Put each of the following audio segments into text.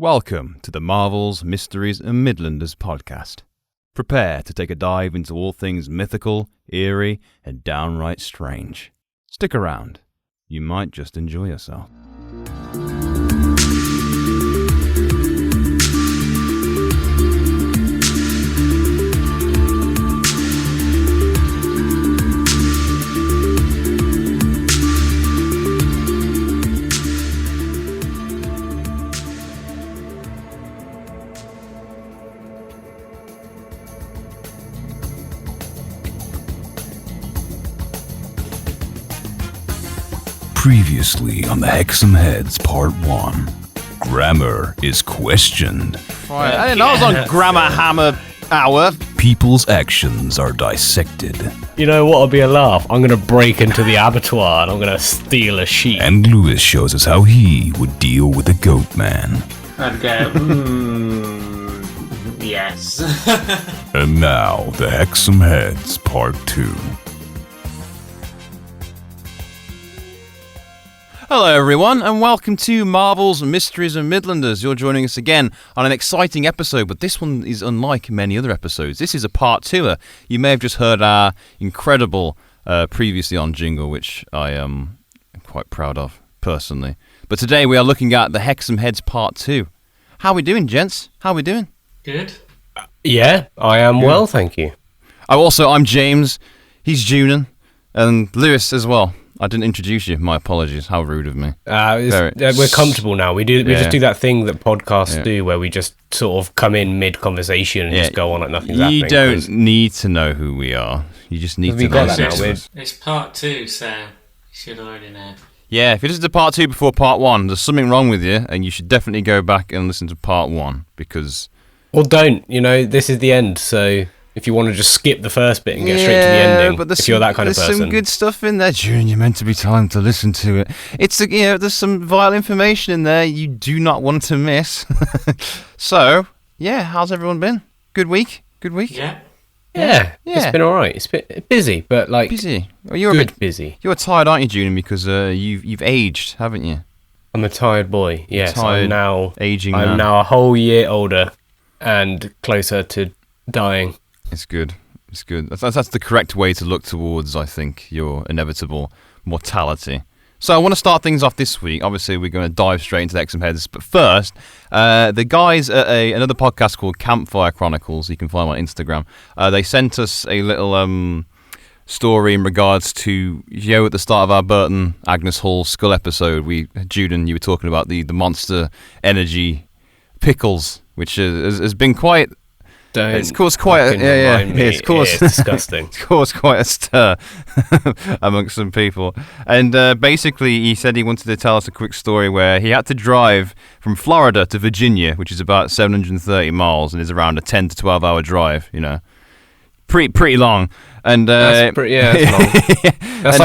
Welcome to the Marvels, Mysteries and Midlanders podcast. Prepare to take a dive into all things mythical, eerie and downright strange. Stick around. You might just enjoy yourself. Previously on the Hexam Heads Part 1, grammar is questioned. Right, I didn't know I was on Grammar Hammer Hour. People's actions are dissected. You know what'll be a laugh? I'm gonna break into the abattoir and I'm gonna steal a sheep. And Lewis shows us how he would deal with the goat man. I'd go, yes. And now, the Hexam Heads Part 2. Hello everyone, and welcome to Marvels, Mysteries and Midlanders. You're joining us again on an exciting episode, but this one is unlike many other episodes. This is a part two. You may have just heard our incredible previously on jingle, which I am quite proud of, personally. But today we are looking at the Hexam Heads Part 2. How are we doing, gents? How are we doing? Good. Yeah, I am well, thank you. I'm James, he's Junan, and Lewis as well. I didn't introduce you. My apologies. How rude of me. We're comfortable now. We just do that thing that podcasts do, where we just sort of come in mid-conversation and just go on like nothing's happening. You don't need to know who we are. You just need to know. It's part 2, so you should already know. Yeah, if you listen to part 2 before part 1, there's something wrong with you, and you should definitely go back and listen to part 1 because. Well, don't. You know, this is the end, so. If you want to just skip the first bit and get straight to the ending, but if you're that kind of person. There's some good stuff in there, June. You're meant to be time to listen to it. There's some vital information in there you do not want to miss. So, yeah, how's everyone been? Good week? Yeah. It's been all right. It's been busy, but like busy. Well, you're a bit busy. You're tired, aren't you, June? Because you've aged, haven't you? I'm a tired boy. Yes, tired, I'm now aging. I'm now a whole year older and closer to dying. It's good. It's good. That's the correct way to look towards, I think, your inevitable mortality. So I want to start things off this week. Obviously, we're going to dive straight into the Hexam Heads. But first, the guys at another podcast called Campfire Chronicles, you can find them on Instagram, they sent us a little story in regards to, at the start of our Burton Agnes Hall Skull episode, Judan, you were talking about the Monster Energy pickles, which has been quite... It's caused quite it's disgusting. It's caused quite a stir amongst some people. And basically, he said he wanted to tell us a quick story where he had to drive from Florida to Virginia, which is about 730 miles and is around a 10 to 12 hour drive, Pretty long. And that's long. That's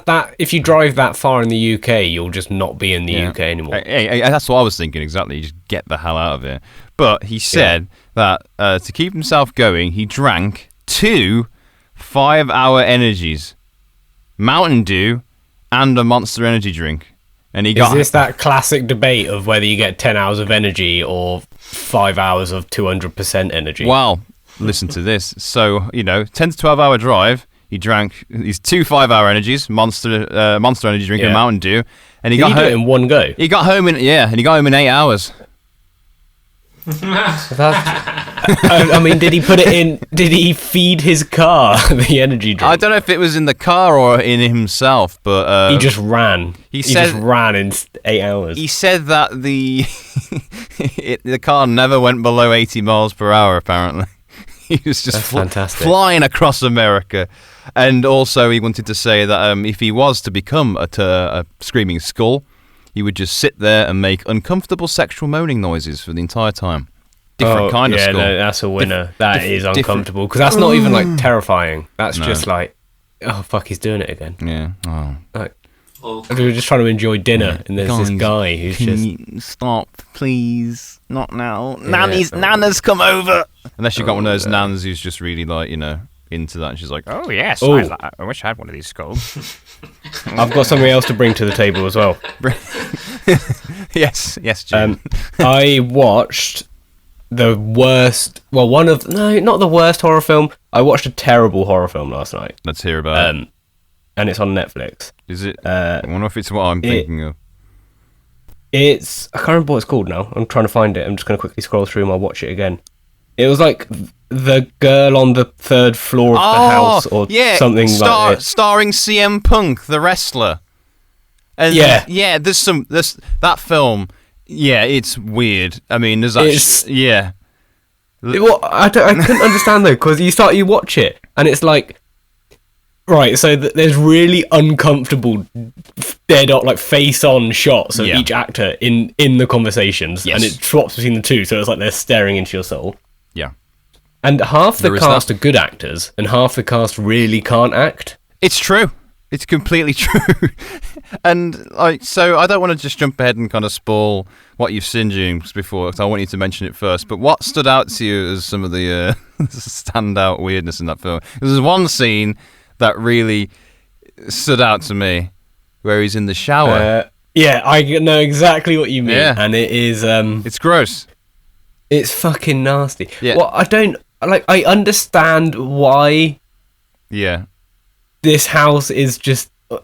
that. If you drive that far in the UK, you'll just not be in the UK anymore. That's what I was thinking exactly. You just get the hell out of it. But he said that to keep himself going, he drank 2 5-hour energies, Mountain Dew, and a Monster Energy drink. And is this that classic debate of whether you get 10 hours of energy or 5 hours of 200% energy? Well, listen to this. So, 10 to 12 hour drive, he drank these 2 5-hour energies, Monster Energy drink and Mountain Dew, and he got home it in one go. He got home in 8 hours. I mean, did he put it in? Did he feed his car the energy drink? I don't know if it was in the car or in himself, but he just ran. He just ran in 8 hours. He said that the car never went below 80 miles per hour. Apparently, he was just flying across America. And also, he wanted to say that if he was to become a screaming skull, he would just sit there and make uncomfortable sexual moaning noises for the entire time. Different kind of skull. Yeah, no, that's a winner. That is uncomfortable, because that's not even like terrifying. That's just like, oh fuck, he's doing it again. Yeah. Oh. Like, we were just trying to enjoy dinner, and there's this guy who's just stop, please, not now. Nana's come over. Unless you got one of those nans who's just really like into that, and she's like, oh yes, I wish I had one of these skulls. I've got something else to bring to the table as well. Yes, June. I watched the worst. Well, not the worst horror film. I watched a terrible horror film last night. Let's hear about it. And it's on Netflix. Is it? I wonder if it's what I'm thinking of. I can't remember what it's called now. I'm trying to find it. I'm just going to quickly scroll through and I'll watch it again. It was like The Girl on the Third Floor of the House or something like that. Starring CM Punk, the wrestler. And there's that film. Yeah, it's weird. I mean, there's actually, Well, I couldn't understand though, because you watch it and it's like, right, so there's really uncomfortable dead on, like face-on shots of each actor in the conversations, and it swaps between the two, so it's like they're staring into your soul. Yeah. And half the cast are good actors, and half the cast really can't act. It's true. It's completely true. And so I don't want to just jump ahead and kind of spoil what you've seen, James, before, because I want you to mention it first. But what stood out to you as some of the standout weirdness in that film? There's one scene that really stood out to me, where he's in the shower. I know exactly what you mean, and it is... it's gross. It's fucking nasty. Yeah. Well, I understand why... Yeah. This house is just... why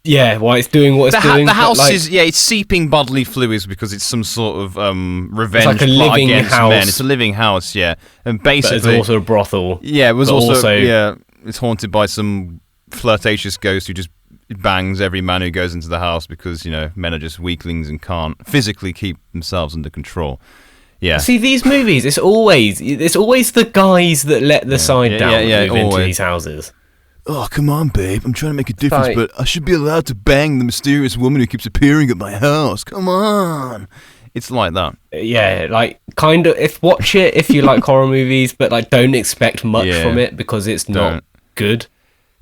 it's doing what it's doing. The house is, it's seeping bodily fluids because it's some sort of revenge like a plot living against house. men. It's a living house, yeah. And basically... But it's also a brothel. Yeah, it was also it's haunted by some flirtatious ghost who just bangs every man who goes into the house because, men are just weaklings and can't physically keep themselves under control. Yeah. See, these movies, it's always the guys that let the side down and move into these houses. Oh, come on, babe. I'm trying to make a difference, but I should be allowed to bang the mysterious woman who keeps appearing at my house. Come on. It's like that. Yeah, kind of. Watch it if you like horror movies, but don't expect much from it because it's not good.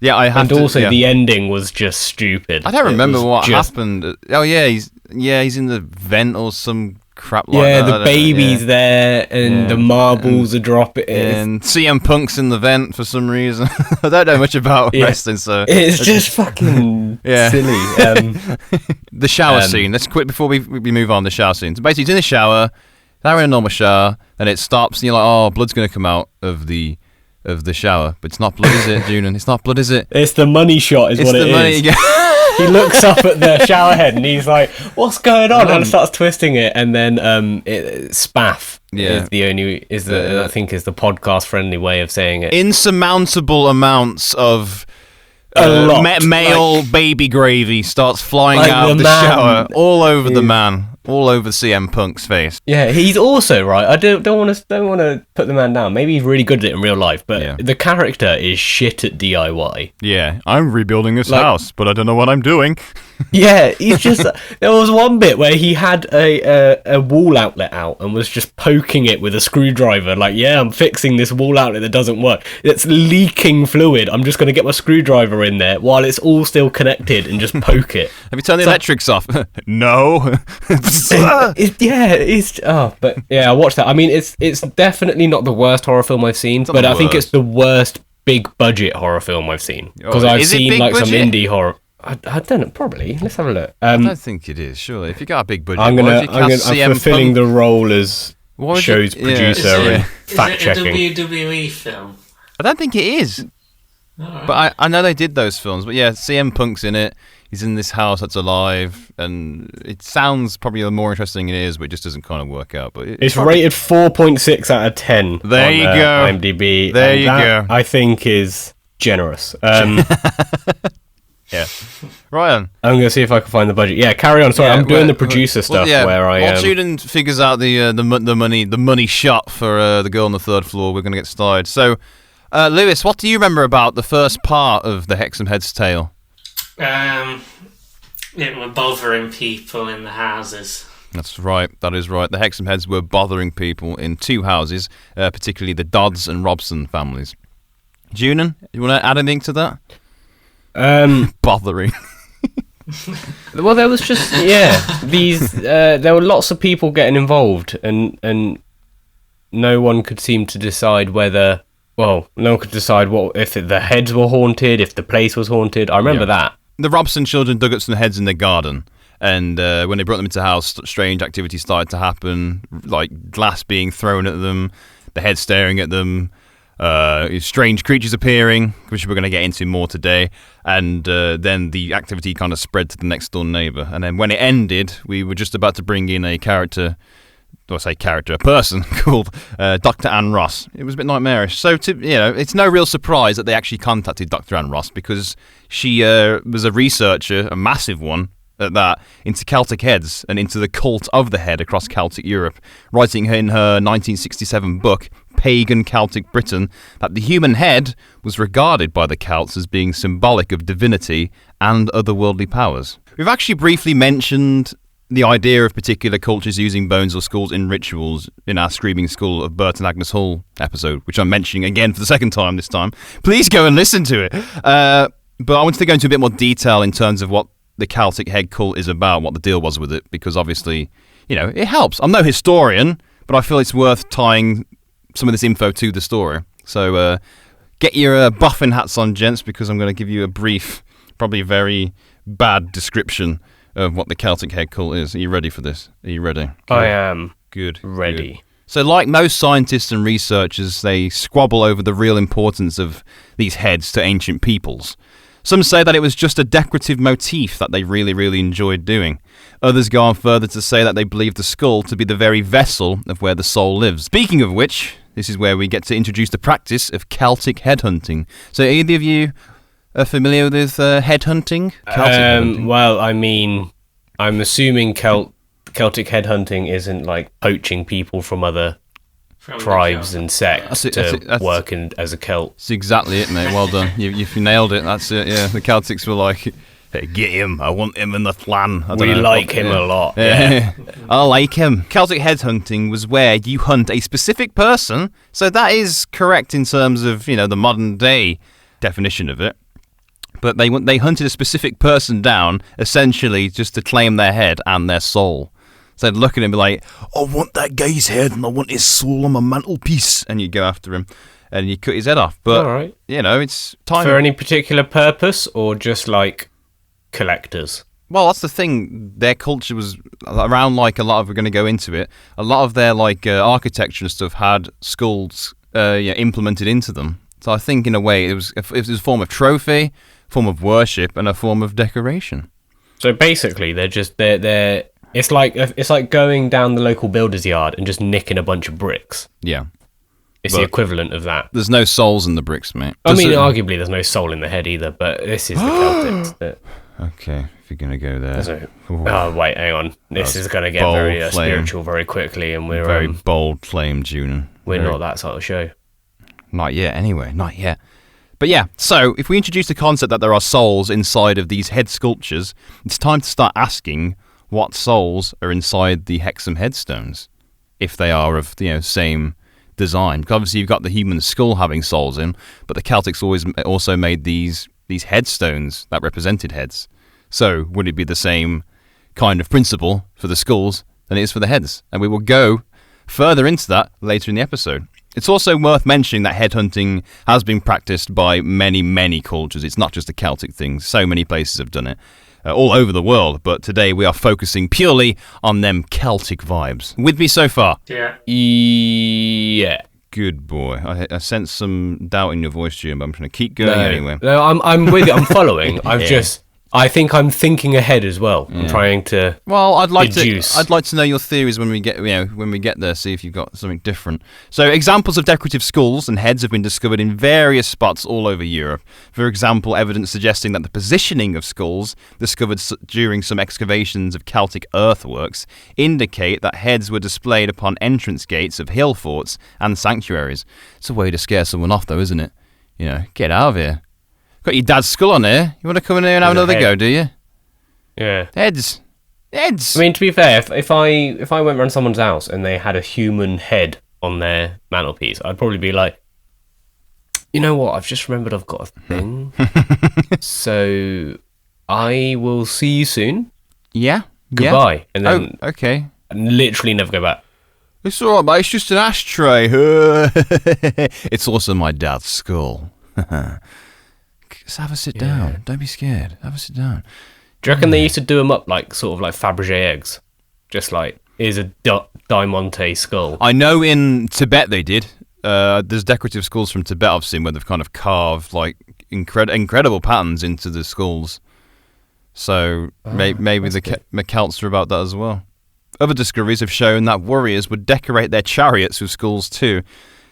Yeah, I have to. And also, the ending was just stupid. I don't remember what happened. Oh yeah, he's in the vent or some crap like that. Yeah, the baby's there, and the marbles are dropping. And CM Punk's in the vent for some reason. I don't know much about wrestling, so it's just fucking silly. The shower scene. Let's quit before we move on. The shower scene. So basically, he's in the shower. They're in a normal shower, and it stops, and you're like, "Oh, blood's gonna come out of the shower," but it's not blood, is it, Julian? It's not blood, is it? It's the money shot, is what it is. He looks up at the shower head and he's like, "What's going on?" And starts twisting it, and then spaff is I think is the podcast friendly way of saying it. Insurmountable amounts of male baby gravy starts flying out of the shower all over the man. All over CM Punk's face. Yeah, he's also right. I don't want to put the man down. Maybe he's really good at it in real life, but the character is shit at DIY. Yeah, I'm rebuilding this house, but I don't know what I'm doing. Yeah, he's just. There was one bit where he had a wall outlet out and was just poking it with a screwdriver. Like, I'm fixing this wall outlet that doesn't work. It's leaking fluid. I'm just going to get my screwdriver in there while it's all still connected and just poke it. Have you turned the electrics off? No. I watched that. I mean, it's definitely not the worst horror film I've seen, but I think it's the worst big budget horror film I've seen, because I've seen some indie horror. I don't know. Probably. Let's have a look. I don't think it is. Surely, if you got a big budget, I'm fulfilling the role as show's producer and fact checking. Is it a WWE film? I don't think it is. Right. But I know they did those films. But CM Punk's in it. He's in this house that's alive, and it sounds probably more interesting than it is, but it just doesn't kind of work out. But it's rated 4.6 out of 10. There you go. IMDb. There you go. I think is generous. Yeah, Ryan. I'm gonna see if I can find the budget. Yeah, carry on. Sorry, I'm doing the producer stuff where I. While Julian figures out the money shot for the girl on the third floor, we're gonna get started. So, Lewis, what do you remember about the first part of the Hexam Head's tale? It were bothering people in the houses. That's right. That is right. The Hexam Heads were bothering people in two houses, particularly the Dodds and Robson families. Julian, you want to add anything to that? Bothering. Well, there was just these. There were lots of people getting involved, and no one could seem to decide whether. Well, no one could decide if the heads were haunted, if the place was haunted. I remember that. The Robson children dug up some heads in their garden, And when they brought them into the house, strange activity started to happen, like glass being thrown at them, the head staring at them, strange creatures appearing, which we're going to get into more today. And then the activity kind of spread to the next door neighbour. And then when it ended, we were just about to bring in a person called Dr. Anne Ross. It was a bit nightmarish. So, it's no real surprise that they actually contacted Dr. Anne Ross, because she was a researcher, a massive one at that, into Celtic heads and into the cult of the head across Celtic Europe, writing in her 1967 book, Pagan Celtic Britain, that the human head was regarded by the Celts as being symbolic of divinity and otherworldly powers. We've actually briefly mentioned the idea of particular cultures using bones or skulls in rituals in our Screaming Skull of Bert and Agnes Hall episode, which I'm mentioning again for the second time this time. Please go and listen to it. But I wanted to go into a bit more detail in terms of what the Celtic head cult is about, what the deal was with it, because obviously, it helps. I'm no historian, but I feel it's worth tying some of this info to the story. So get your buffing hats on, gents, because I'm going to give you a brief, probably very bad description of what the Celtic head cult is. Are you ready for this? Are you ready? I am. Good. Ready. Good. So like most scientists and researchers, they squabble over the real importance of these heads to ancient peoples. Some say that it was just a decorative motif that they really, really enjoyed doing. Others go on further to say that they believe the skull to be the very vessel of where the soul lives. Speaking of which, this is where we get to introduce the practice of Celtic headhunting. So either of you are familiar with headhunting? Celtic headhunting? Well, I mean, I'm assuming Celtic headhunting isn't like poaching people from other tribes and sects to work as a Celt. That's exactly it, mate. Well done. You've nailed it. That's it, yeah. The Celtics were like, hey, get him. I want him in the clan. We like him a lot. Yeah. I like him. Celtic headhunting was where you hunt a specific person. So that is correct in terms of, the modern day definition of it. But they hunted a specific person down, essentially just to claim their head and their soul. So they'd look at him and be like, I want that guy's head and I want his soul on my mantelpiece. And you go after him and you cut his head off. But, all right. It's time. For any particular purpose or just like collectors? Well, that's the thing. Their culture was around, like a lot of, we're going to go into it, a lot of their architecture and stuff had skulls implemented into them. So I think in a way it was a form of trophy, form of worship, and a form of decoration. So basically they're It's like going down the local builder's yard and just nicking a bunch of bricks. Yeah. It's the equivalent of that. There's no souls in the bricks, mate. Arguably there's no soul in the head either, but this is the Celtics. Okay, if you're going to go there. Wait, hang on. This is going to get very spiritual very quickly, and we're... Very bold flame, Junan. We're not that sort of show. Not yet, anyway. Not yet. But yeah, so if we introduce the concept that there are souls inside of these head sculptures, it's time to start asking what souls are inside the Hexam headstones, if they are of same design. Because obviously you've got the human skull having souls in, but the Celtics also made these headstones that represented heads. So would it be the same kind of principle for the skulls than it is for the heads? And we will go further into that later in the episode. It's also worth mentioning that headhunting has been practiced by many, many cultures. It's not just a Celtic thing. So many places have done it. All over the world, but today we are focusing purely on them Celtic vibes. With me so far? Yeah. Yeah. Good boy. I sense some doubt in your voice, Jim, but I'm going to keep going anyway. No, I'm with you. I'm following. I think I'm thinking ahead as well. I'm trying to. Well, I'd like deduce. to know your theories when we get there. See if you've got something different. So, examples of decorative skulls and heads have been discovered in various spots all over Europe. For example, evidence suggesting that the positioning of skulls discovered during some excavations of Celtic earthworks indicate that heads were displayed upon entrance gates of hill forts and sanctuaries. It's a way to scare someone off, though, isn't it? Get out of here. Got your dad's skull on here. You want to come in here and have another go, do you? Yeah. Heads. I mean, to be fair, if I went round someone's house and they had a human head on their mantelpiece, I'd probably be like, you know what? I've just remembered I've got a thing. So I will see you soon. Yeah. Goodbye. Yeah. And then okay. And literally never go back. It's all right, mate. It's just an ashtray. It's also my dad's skull. Just have a sit down. Don't be scared. Have a sit down. Do you reckon they used to do them up like sort of like Fabergé eggs? Just like, here's a Diamante skull. I know in Tibet they did. There's decorative skulls from Tibet I've seen where they've kind of carved like incredible patterns into the skulls. So maybe the Celts are about that as well. Other discoveries have shown that warriors would decorate their chariots with skulls too,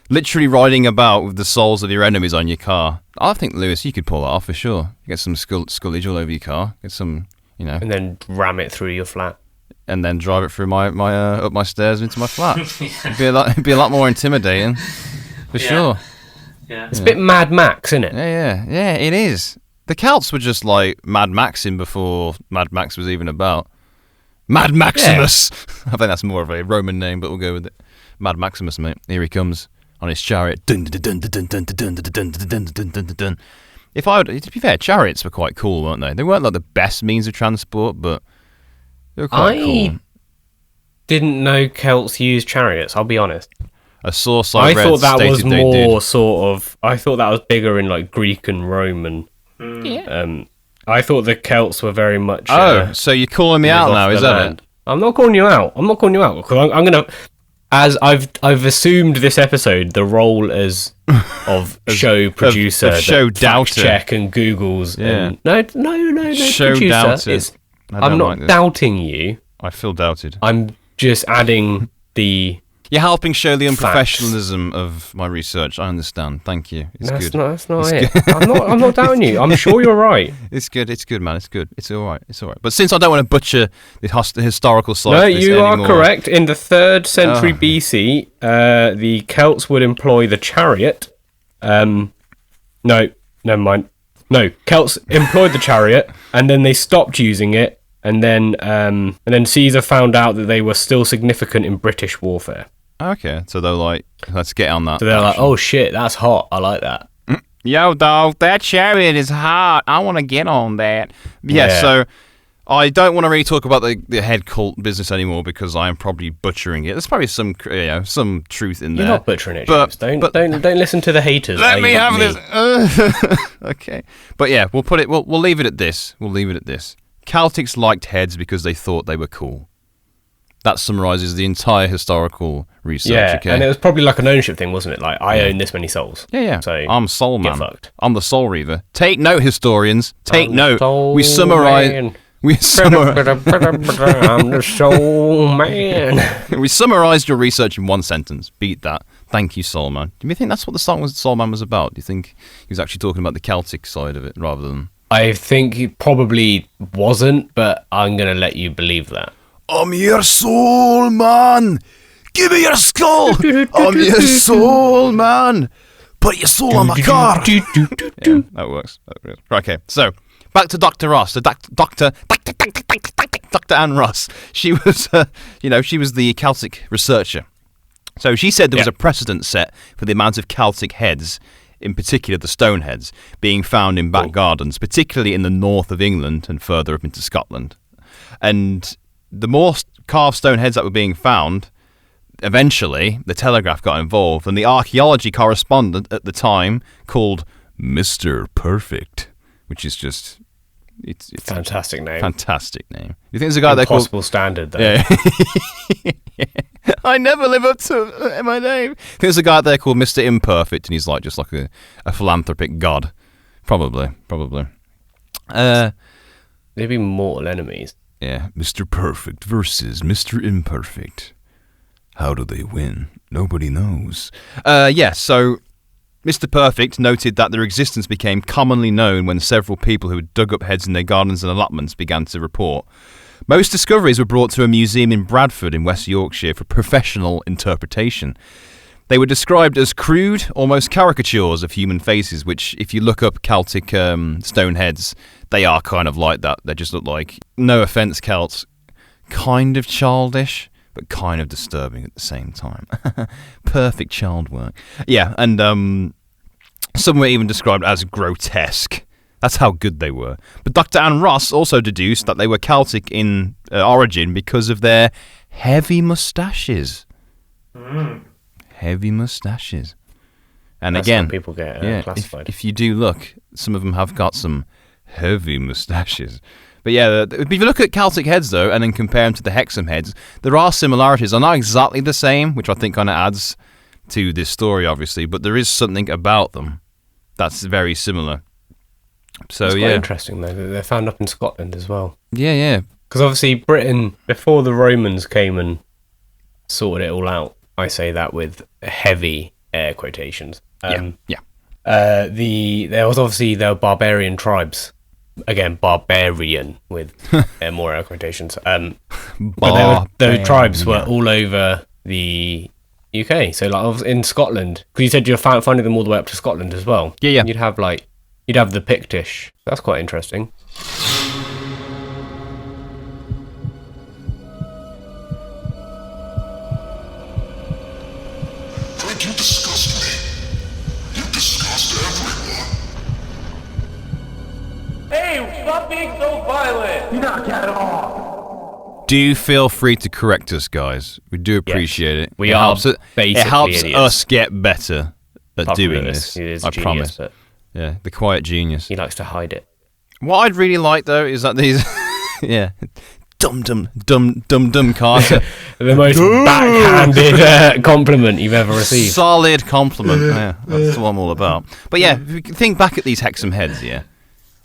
literally riding about with the souls of your enemies on your car. I think, Lewis, you could pull that off for sure. Get some skullage all over your car. Get some, and then ram it through your flat. And then drive it through my up my stairs into my flat. It'd be a lot more intimidating, for sure. Yeah. It's a bit Mad Max, isn't it? Yeah, it is. The Celts were just like Mad Maxing before Mad Max was even about. Mad Maximus! Yeah. I think that's more of a Roman name, but we'll go with it. Mad Maximus, mate. Here he comes on his chariot. Dun dun dun dun dun dun dun dun dun dun dun dun. To be fair, chariots were quite cool, weren't they? They weren't like the best means of transport, but they were quite cool. Didn't know Celts used chariots, I'll be honest. A source I read thought that stated was they more did. sort of. I thought that was bigger in like Greek and Roman. I thought the Celts were very much. So you're calling me out now? Is that it? I'm not calling you out. Because I'm gonna. As I've assumed this episode the role as of show producer, of show that doubter. fact check and Googles. Yeah. And no, Show producer. doubter. I'm not doubting you. I feel doubted. I'm just adding the. You're helping show the unprofessionalism of my research. I understand. Thank you. It's good. That's not it. I'm not doubting you. I'm sure you're right. It's good, man. It's good. It's all right. But since I don't want to butcher the historical side No, of this you anymore, are correct. In the 3rd century BC, the Celts would employ the chariot. No, never mind. No, Celts employed the chariot, and then they stopped using it, and then Caesar found out that they were still significant in British warfare. Okay, so they're like, let's get on that. So they're like, oh shit, that's hot. I like that. Yo, dog, that chariot is hot. I want to get on that. Yeah, so I don't want to really talk about the head cult business anymore because I'm probably butchering it. There's probably some truth in there. You're not butchering it, James. Don't listen to the haters. Let me have this. Okay, but yeah, we'll leave it at this. Celtics liked heads because they thought they were cool. That summarises the entire historical research. Yeah, okay? and it was probably like an ownership thing, wasn't it? Like, I own this many souls. Yeah. So I'm Soul Man. get fucked. I'm the Soul Reaver. Take note, historians. Take note. We Man. summarise. I'm the Soul Man. We summarised your research in one sentence. Beat that. Thank you, Soul Man. Do you think that's what the song Soul Man was about? Do you think he was actually talking about the Celtic side of it rather than? I think it probably wasn't, but I'm going to let you believe that. I'm your soul man. Give me your skull. I'm your soul man. Put your soul on my car. Yeah, that works. Right, okay, so back to Dr. Ross. So Dr. Anne Ross. She was, she was the Celtic researcher. So she said there was a precedent set for the amount of Celtic heads, in particular the stone heads, being found in back gardens, particularly in the north of England and further up into Scotland. And the more carved stone heads that were being found, eventually the Telegraph got involved, and the archaeology correspondent at the time called Mr. Perfect, which is just it's fantastic name. Fantastic name. You think there's a guy there called Impossible standard, though. Yeah. I never live up to my name. I think there's a guy there called Mr. Imperfect, and he's like just like a philanthropic god, probably. They'd be mortal enemies. Yeah, Mr. Perfect versus Mr. Imperfect. How do they win? Nobody knows. So Mr. Perfect noted that their existence became commonly known when several people who had dug up heads in their gardens and allotments began to report. Most discoveries were brought to a museum in Bradford in West Yorkshire for professional interpretation. They were described as crude, almost caricatures of human faces, which, if you look up Celtic stone heads, they are kind of like that. They just look like, no offence, Celts, kind of childish, but kind of disturbing at the same time. Perfect child work. Yeah, and some were even described as grotesque. That's how good they were. But Dr. Anne Ross also deduced that they were Celtic in origin because of their heavy moustaches. Heavy moustaches. And that's again, how people get classified. if you do look, some of them have got some heavy moustaches. But yeah, if you look at Celtic heads, though, and then compare them to the Hexam heads, there are similarities. They're not exactly the same, which I think kind of adds to this story, obviously, but there is something about them that's very similar. So, It's quite interesting, though, that they're found up in Scotland as well. Yeah. Because obviously Britain, before the Romans came and sorted it all out, I say that with heavy air quotations. There were barbarian tribes. Again, barbarian with more air quotations. But the tribes were all over the UK. So like in Scotland, because you said you're finding them all the way up to Scotland as well. Yeah. You'd have the Pictish. That's quite interesting. Don't you disgust me. You disgust everyone. Hey, stop being so violent! Knock that off! Do feel free to correct us, guys. We do appreciate it. We are It helps us get better at doing this. He is I a genius, promise. but Yeah, the quiet genius. he likes to hide it. What I'd really like, though, is that these... Dumb Carter. The most backhanded compliment you've ever received. Solid compliment. Yeah, that's what I'm all about. But yeah, if you think back at these Hexam heads, yeah.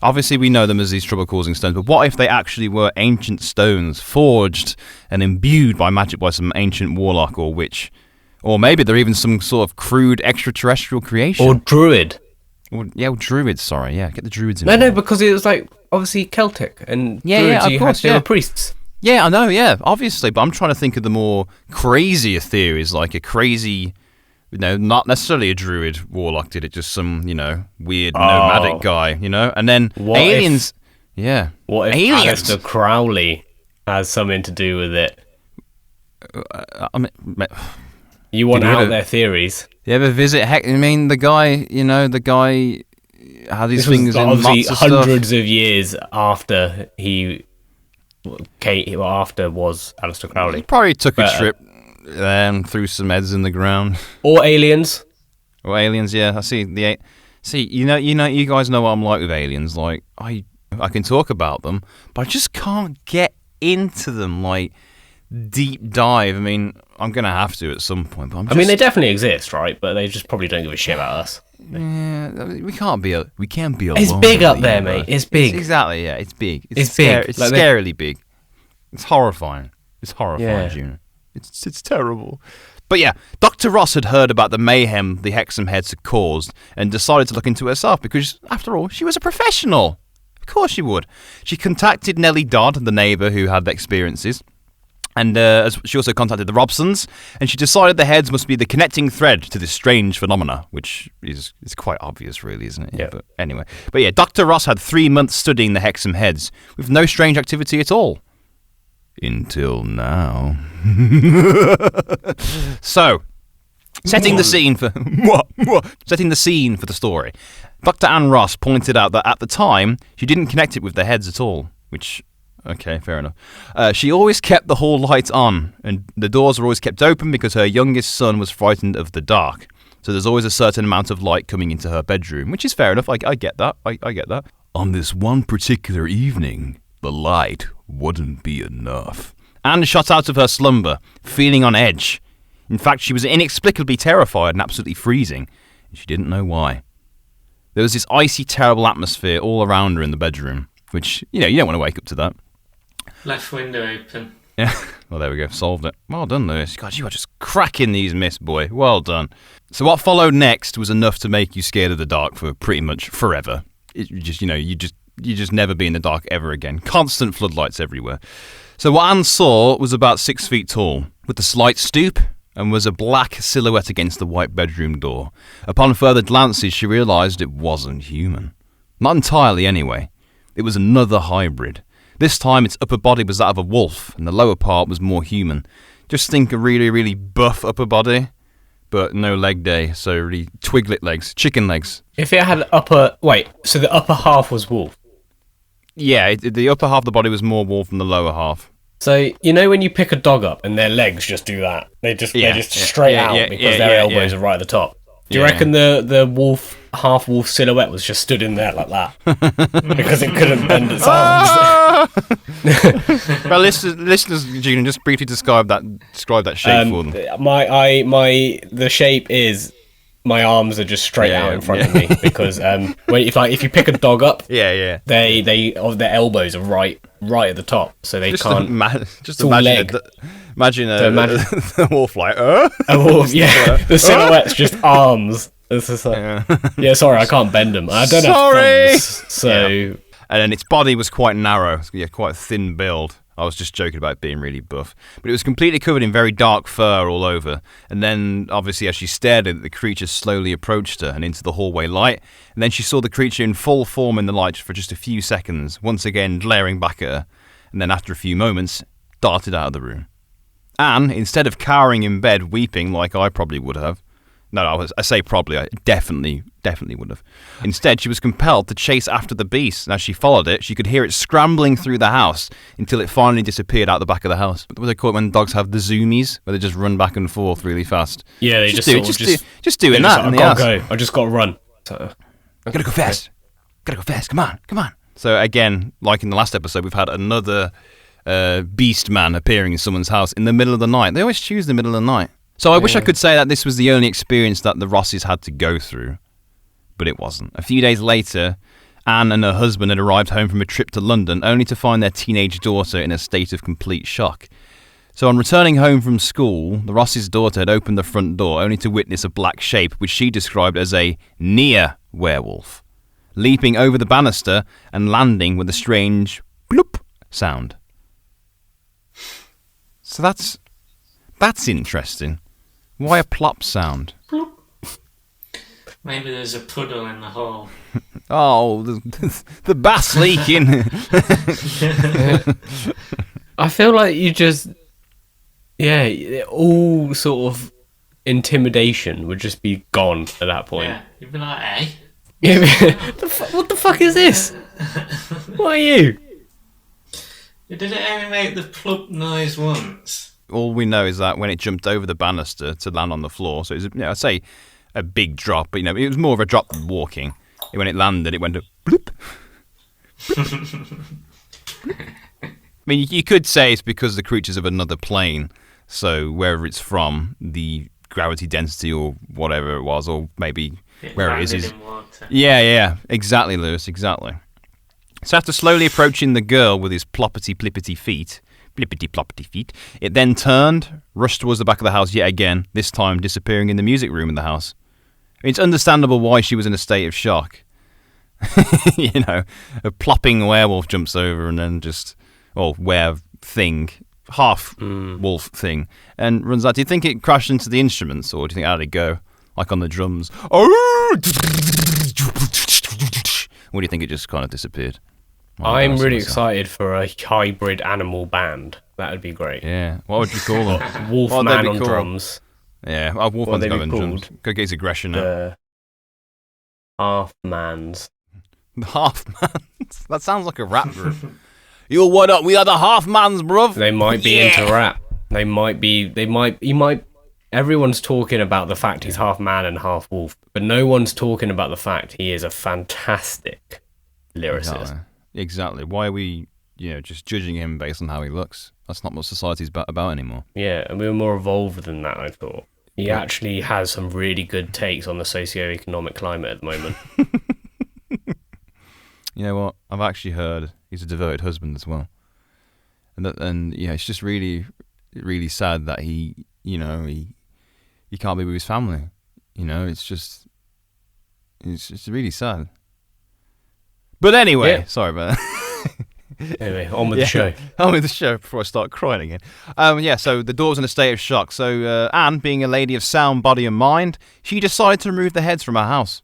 Obviously, we know them as these trouble-causing stones, but what if they actually were ancient stones, forged and imbued by magic by some ancient warlock or witch? Or maybe they're even some sort of crude extraterrestrial creation. Or druid. Or druids, sorry. Yeah, get the druids in. No, because it was like, obviously Celtic. And druids, of course, they were priests. Yeah, I know, yeah, obviously, but I'm trying to think of the more crazier theories, like a crazy, not necessarily a druid warlock did it, just some, weird nomadic guy, and then What aliens, What if aliens? Aleister Crowley has something to do with it? I mean, You want Did you out ever- their theories. you ever visit the guy had these This was things in obviously lots of stuff. hundreds of years after after was Aleister Crowley. He probably took a But, trip and threw some heads in the ground. Or aliens. Or aliens, yeah. I see you guys know what I'm like with aliens. Like I can talk about them, but I just can't get into them like deep dive. I mean, I'm gonna have to at some point. But They definitely exist, right? But they just probably don't give a shit about us. yeah, I mean, we can't be alone. It's big in up the there, universe. mate. It's big. Exactly, yeah. It's big. It's big. It's Like scarily big. It's horrifying. It's horrifying, Yeah. Junior. It's terrible. But yeah, Dr. Ross had heard about the mayhem the Hexam heads had caused and decided to look into it herself because, after all, she was a professional. Of course she would. She contacted Nellie Dodd, the neighbour who had the experiences, and she also contacted the Robsons, and she decided the heads must be the connecting thread to this strange phenomena, which is quite obvious, really, isn't it? Yeah. But anyway. But yeah, Dr. Ross had 3 months studying the Hexam heads with no strange activity at all. Until now. So, setting the scene for the story. Dr. Anne Ross pointed out that at the time she didn't connect it with the heads at all, which okay, fair enough. She always kept the hall light on, and the doors were always kept open because her youngest son was frightened of the dark. So there's always a certain amount of light coming into her bedroom, which is fair enough. I get that. I get that. On this one particular evening, the light wouldn't be enough. Anne shot out of her slumber, feeling on edge. In fact, she was inexplicably terrified and absolutely freezing, and she didn't know why. There was this icy, terrible atmosphere all around her in the bedroom, which, you don't want to wake up to that. Left window open. Yeah, well, there we go. Solved it. Well done, Lewis. God, you are just cracking these myths, boy. Well done. So what followed next was enough to make you scared of the dark for pretty much forever. You just never be in the dark ever again. Constant floodlights everywhere. So what Anne saw was about 6 feet tall, with a slight stoop, and was a black silhouette against the white bedroom door. Upon further glances, she realised it wasn't human. Not entirely, anyway. It was another hybrid. This time, its upper body was that of a wolf, and the lower part was more human. Just think a really, really buff upper body, but no leg day, so really twiglet legs, chicken legs. If it had so the upper half was wolf. Yeah, the upper half of the body was more wolf than the lower half. So when you pick a dog up and their legs just do that, they're just straight out because their elbows are right at the top. Do you reckon the wolf, half wolf silhouette was just stood in there like that because it couldn't bend its arms? Well, listeners, Julian, just briefly describe that shape for them. The shape is my arms are just straight out in front of me because if you pick a dog up, their elbows are right at the top, so they can't. Imagine a wolf like a wolf, the silhouette's just arms. It's just like, sorry, I can't bend them. I don't have thumbs, so. Yeah. And then its body was quite narrow, quite a thin build. I was just joking about it being really buff. But it was completely covered in very dark fur all over. And then, obviously, as she stared at it, the creature slowly approached her and into the hallway light. And then she saw the creature in full form in the light for just a few seconds, once again glaring back at her. And then, after a few moments, darted out of the room. Anne, instead of cowering in bed, weeping like I probably would have, I say probably, I definitely would have. Instead, she was compelled to chase after the beast, and as she followed it, she could hear it scrambling through the house until it finally disappeared out the back of the house. What do they call it when dogs have the zoomies, where they just run back and forth really fast? Yeah, they just doing that in the house. I gotta go. I just gotta run. So, I gotta go fast. Come on. So again, like in the last episode, we've had another beast man appearing in someone's house in the middle of the night. They always choose the middle of the night. So I wish I could say that this was the only experience that the Rosses had to go through, but it wasn't. A few days later, Anne and her husband had arrived home from a trip to London, only to find their teenage daughter in a state of complete shock. So on returning home from school, the Rosses' daughter had opened the front door, only to witness a black shape, which she described as a near werewolf, leaping over the banister and landing with a strange bloop sound. So that's interesting. Why a plop sound? Maybe there's a puddle in the hole. Oh, the bath's leaking. I feel like you just, all sort of intimidation would just be gone at that point. Yeah, you'd be like, hey? What the fuck is this? What are you? Did it only make the plop noise once? All we know is that when it jumped over the banister to land on the floor, so it was, I'd say a big drop, but it was more of a drop than walking. When it landed, it went a bloop. I mean, you could say it's because the creature's of another plane, so wherever it's from, the gravity density or whatever it was, or maybe where it is. Yeah, exactly, Lewis, exactly. So after slowly approaching the girl with his ploppity-plippity feet, blippity-ploppity feet, it then turned, rushed towards the back of the house yet again, this time disappearing in the music room in the house. It's understandable why she was in a state of shock. A plopping werewolf jumps over and then half wolf thing, and runs out. Do you think it crashed into the instruments, or do you think how did it go? Like on the drums? Or do you think it just kind of disappeared? I'm really excited for a hybrid animal band. That would be great. Yeah. What would you call them? Wolfman on drums. Yeah. Wolfman's got on drums. Go get his aggression now. Half-mans. Half-mans? That sounds like a rap group. Yo, what up? We are the half-mans, bruv. They might be into rap. Everyone's talking about the fact he's half man and half wolf, but no one's talking about the fact he is a fantastic lyricist. Exactly. Why are we, just judging him based on how he looks? That's not what society's about anymore. Yeah, and we were more evolved than that, I thought. He actually has some really good takes on the socio-economic climate at the moment. You know what? I've actually heard he's a devoted husband as well. And it's just really, really sad that he can't be with his family. It's just really sad. But anyway, sorry about that. Anyway, on with the show. On with the show before I start crying again. So the door was in a state of shock. So Anne, being a lady of sound body and mind, she decided to remove the heads from her house.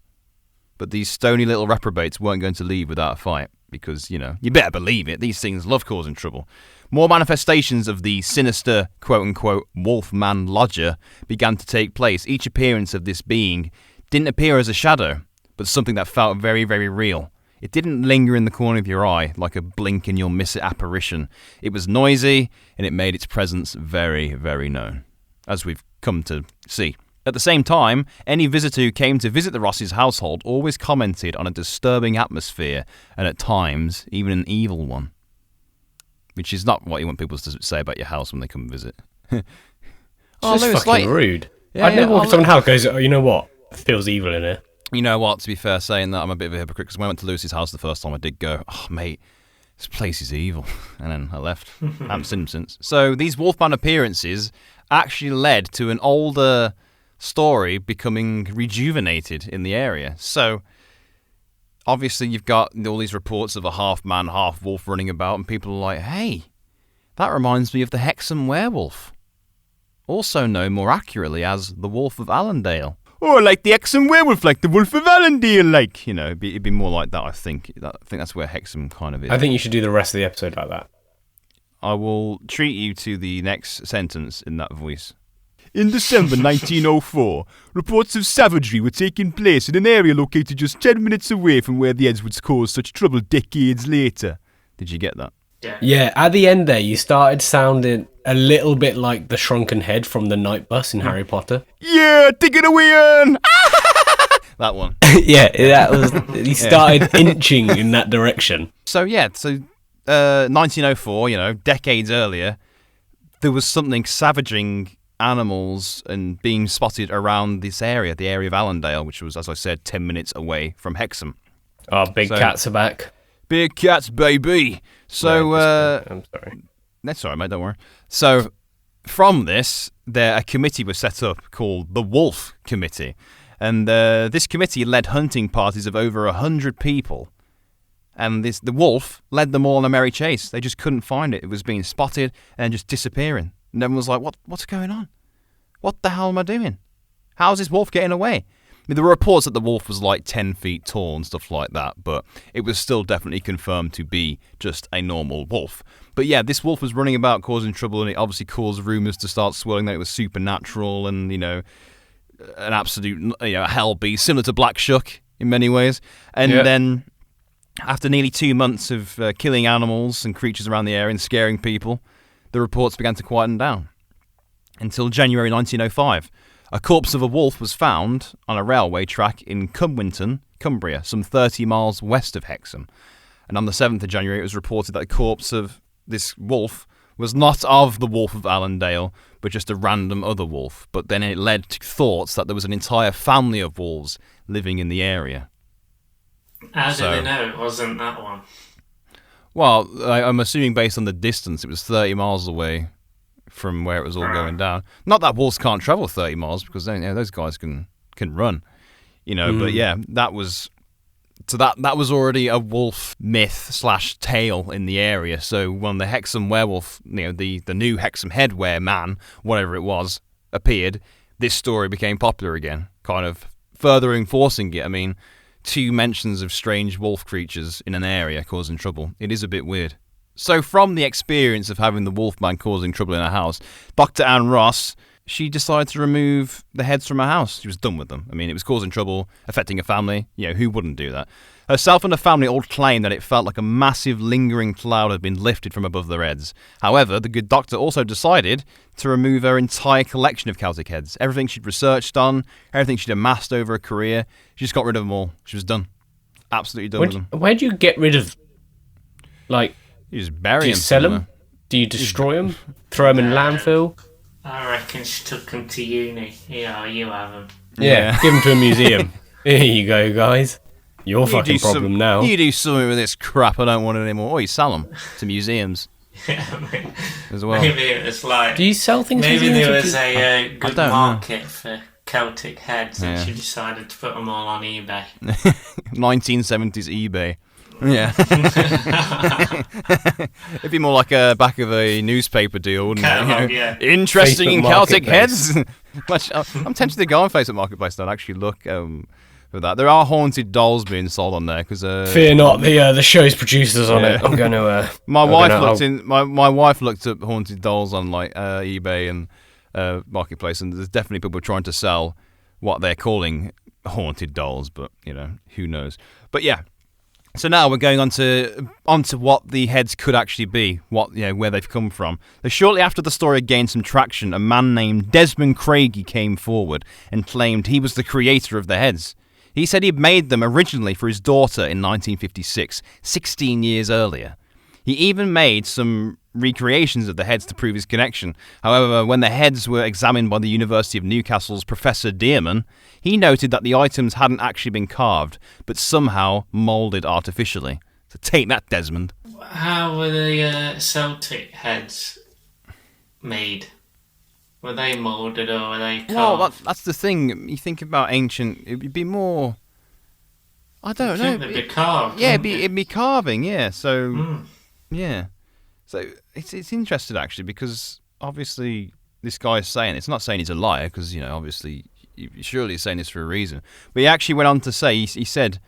But these stony little reprobates weren't going to leave without a fight. Because, you better believe it, these things love causing trouble. More manifestations of the sinister, quote-unquote, Wolfman Lodger began to take place. Each appearance of this being didn't appear as a shadow, but something that felt very, very real. It didn't linger in the corner of your eye like a blink and you'll miss it apparition. It was noisy, and it made its presence very, very known, as we've come to see. At the same time, any visitor who came to visit the Rosses' household always commented on a disturbing atmosphere, and at times, even an evil one. which is not what you want people to say about your house when they come visit. It's just Lewis, fucking rude. Yeah, I'd never walk I'll- into someone's house and goes, oh, you know what? It feels evil in here. You know what, to be fair, saying that, I'm a bit of a hypocrite, because when I went to Lewis's house the first time, I did go, oh, mate, this place is evil. And then I left. Haven't seen him since. So these Wolfman appearances actually led to an older story becoming rejuvenated in the area. So obviously you've got all these reports of a half-man, half-wolf running about, and people are like, hey, that reminds me of the Hexam werewolf, also known more accurately as the Wolf of Allendale. Or like the Hexam werewolf, like the Wolf of Allendale, like, you know, it'd be more like that, I think. I think that's where Hexam kind of is. I think you should do the rest of the episode like that. I will treat you to the next sentence in that voice. In December 1904, reports of savagery were taking place in an area located just 10 minutes away from where the Edwards caused such trouble decades later. Did you get that? Yeah, at the end there, you started sounding a little bit like the shrunken head from the night bus in Harry Potter. Yeah, take it away, Ian! That one. Yeah, that was. He started inching in that direction. So 1904, you know, decades earlier, there was something savaging animals and being spotted around this area, the area of Allendale, which was, as I said, 10 minutes away from Hexham. Oh, big cats are back. Big cats, baby. So, No, I'm sorry. that's all right, mate, don't worry. So, from this, a committee was set up called the Wolf Committee. And this committee led hunting parties of over 100 people. And the wolf led them all on a merry chase. They just couldn't find it. It was being spotted and just disappearing. And everyone was like, what's going on? What the hell am I doing? How's this wolf getting away? I mean, there were reports that the wolf was like 10 feet tall and stuff like that, but it was still definitely confirmed to be just a normal wolf. But yeah, this wolf was running about causing trouble, and it obviously caused rumours to start swirling that it was supernatural and, you know, an absolute hell beast, similar to Black Shuck in many ways. And then, after nearly 2 months of killing animals and creatures around the area and scaring people, the reports began to quieten down. Until January 1905. A corpse of a wolf was found on a railway track in Cumwinton, Cumbria, some 30 miles west of Hexham. And on the 7th of January, it was reported that the corpse of this wolf was not of the Wolf of Allendale, but just a random other wolf. But then it led to thoughts that there was an entire family of wolves living in the area. How did they know it wasn't that one? Well, I'm assuming based on the distance, it was 30 miles away from where it was all going down. Not that wolves can't travel 30 miles, because those guys can run, But yeah, that was already a wolf myth / tale in the area. So when the Hexam werewolf, the new Hexam head man, whatever it was, appeared, this story became popular again, kind of further enforcing it. I mean, 2 mentions of strange wolf creatures in an area causing trouble. It is a bit weird. So from the experience of having the Wolfman causing trouble in her house, Dr. Anne Ross, she decided to remove the heads from her house. She was done with them. I mean, it was causing trouble, affecting her family. Who wouldn't do that? Herself and her family all claimed that it felt like a massive lingering cloud had been lifted from above their heads. However, the good doctor also decided to remove her entire collection of Celtic heads. Everything she'd researched on, everything she'd amassed over her career, she just got rid of them all. She was done. Absolutely done with them. Where do you get rid of, You just bury do you them sell somewhere. them? Do you destroy them? Throw them in landfill? I reckon she took them to uni. Yeah, you have them. Yeah, give them to a museum. Here you go, guys. Your fucking problem now. You do something with this crap, I don't want it anymore. Or you sell them to museums as well. Maybe it was like... Do you sell things? Maybe museums, there or was a good don't know. market for Celtic heads, and Yeah. she decided to put them all on eBay. 1970s eBay. Yeah. It'd be more like a back of a newspaper deal, wouldn't Catalog, it? yeah. Interesting Facebook in Celtic Marketplace. heads. I'm tempted to go on Facebook Marketplace though and actually look for that. There are haunted dolls being sold on there because Fear not, the show's producers on it. Yeah. I'm going to. my wife looked up haunted dolls on eBay and Marketplace, and there's definitely people trying to sell what they're calling haunted dolls, but who knows. But yeah. So now we're going on to what the heads could actually be, where they've come from. So shortly after the story gained some traction, a man named Desmond Craigie came forward and claimed he was the creator of the heads. He said he'd made them originally for his daughter in 1956, 16 years earlier. He even made some recreations of the heads to prove his connection. However, when the heads were examined by the University of Newcastle's Professor Dearman, he noted that the items hadn't actually been carved, but somehow moulded artificially. So take that, Desmond. How were the Celtic heads made? Were they moulded or were they carved? Well, that's the thing. You think about ancient, it'd be more... I don't know. They'd be carved. Yeah, it'd be carving, yeah. So, yeah. So it's interesting, actually, because obviously this guy's saying, it's not saying he's a liar, because, obviously, surely he's saying this for a reason. But he actually went on to say, he said,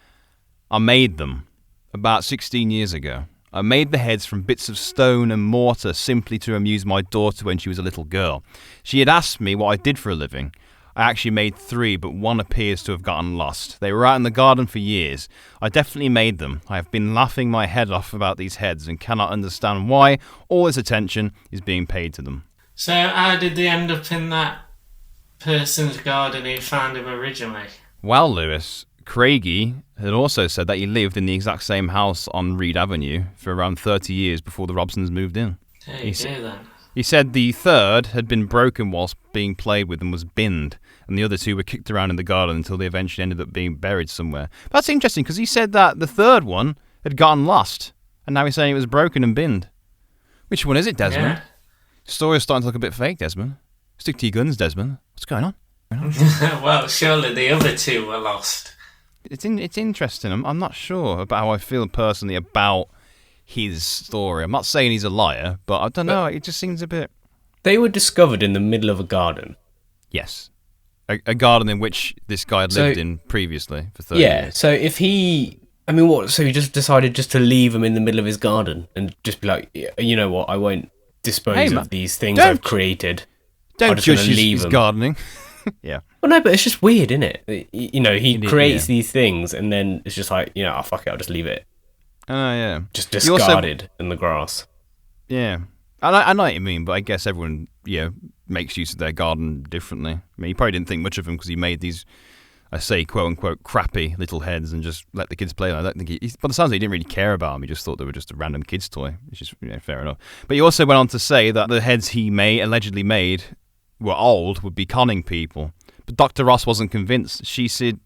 I made them about 16 years ago. I made the heads from bits of stone and mortar simply to amuse my daughter when she was a little girl. She had asked me what I did for a living. I actually made 3, but one appears to have gotten lost. They were out in the garden for years. I definitely made them. I have been laughing my head off about these heads and cannot understand why all this attention is being paid to them. So how did they end up in that person's garden who found him originally? Well, Lewis, Craigie had also said that he lived in the exact same house on Reed Avenue for around 30 years before the Robsons moved in. There you go then. He said the third had been broken whilst being played with and was binned, and the other 2 were kicked around in the garden until they eventually ended up being buried somewhere. But that's interesting, because he said that the third one had gotten lost, and now he's saying it was broken and binned. Which one is it, Desmond? Yeah. The story's starting to look a bit fake, Desmond. Stick to your guns, Desmond. What's going on? Well, surely the other 2 were lost. It's interesting. I'm not sure about how I feel personally about his story. I'm not saying he's a liar, but I don't know. It just seems a bit... They were discovered in the middle of a garden. Yes. A garden in which this guy had lived in previously for 30 Yeah, years. so if he... I mean, what? So he just decided just to leave them in the middle of his garden and just be like, you know what, I won't dispose of these things I've created. Don't judge his gardening. Yeah. Well, no, but it's just weird, isn't it? He creates these things and then it's just like, oh, fuck it, I'll just leave it. Oh, yeah. Just discarded in the grass. Yeah. I know what you mean, but I guess everyone, makes use of their garden differently. I mean, he probably didn't think much of them because he made these, I say, quote-unquote, crappy little heads and just let the kids play. I don't think by the sounds of it, he didn't really care about them. He just thought they were just a random kid's toy, which is fair enough. But he also went on to say that the heads he allegedly made were old, would be conning people. But Dr. Ross wasn't convinced. She said,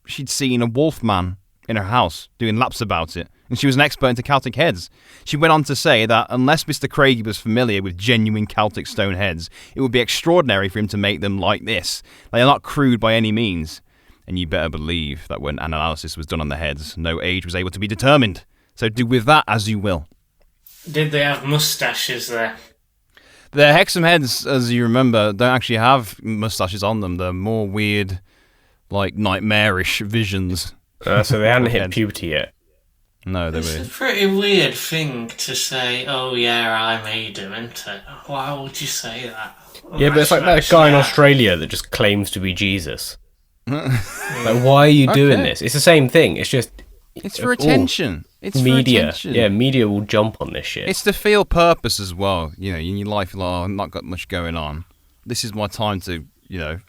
she'd seen a wolf man in her house doing laps about it, and she was an expert into Celtic heads. She went on to say that unless Mr. Craigie was familiar with genuine Celtic stone heads, it would be extraordinary for him to make them like this. They are not crude by any means. And you better believe that when an analysis was done on the heads, no age was able to be determined. So do with that as you will. Did they have moustaches there? The Hexam heads, as you remember, don't actually have moustaches on them. They're more weird, like nightmarish visions. So they hadn't hit puberty yet. No, they It's were. a pretty weird thing to say, oh yeah, I made him, isn't it? Why would you say that? Yeah, but it's like that guy in Australia that just claims to be Jesus. Like, why are you doing this? It's the same thing. It's just... It's for attention. It's media. For attention. Yeah, media will jump on this shit. It's to feel purpose as well. In your life, you're like, oh, I've not got much going on. This is my time to,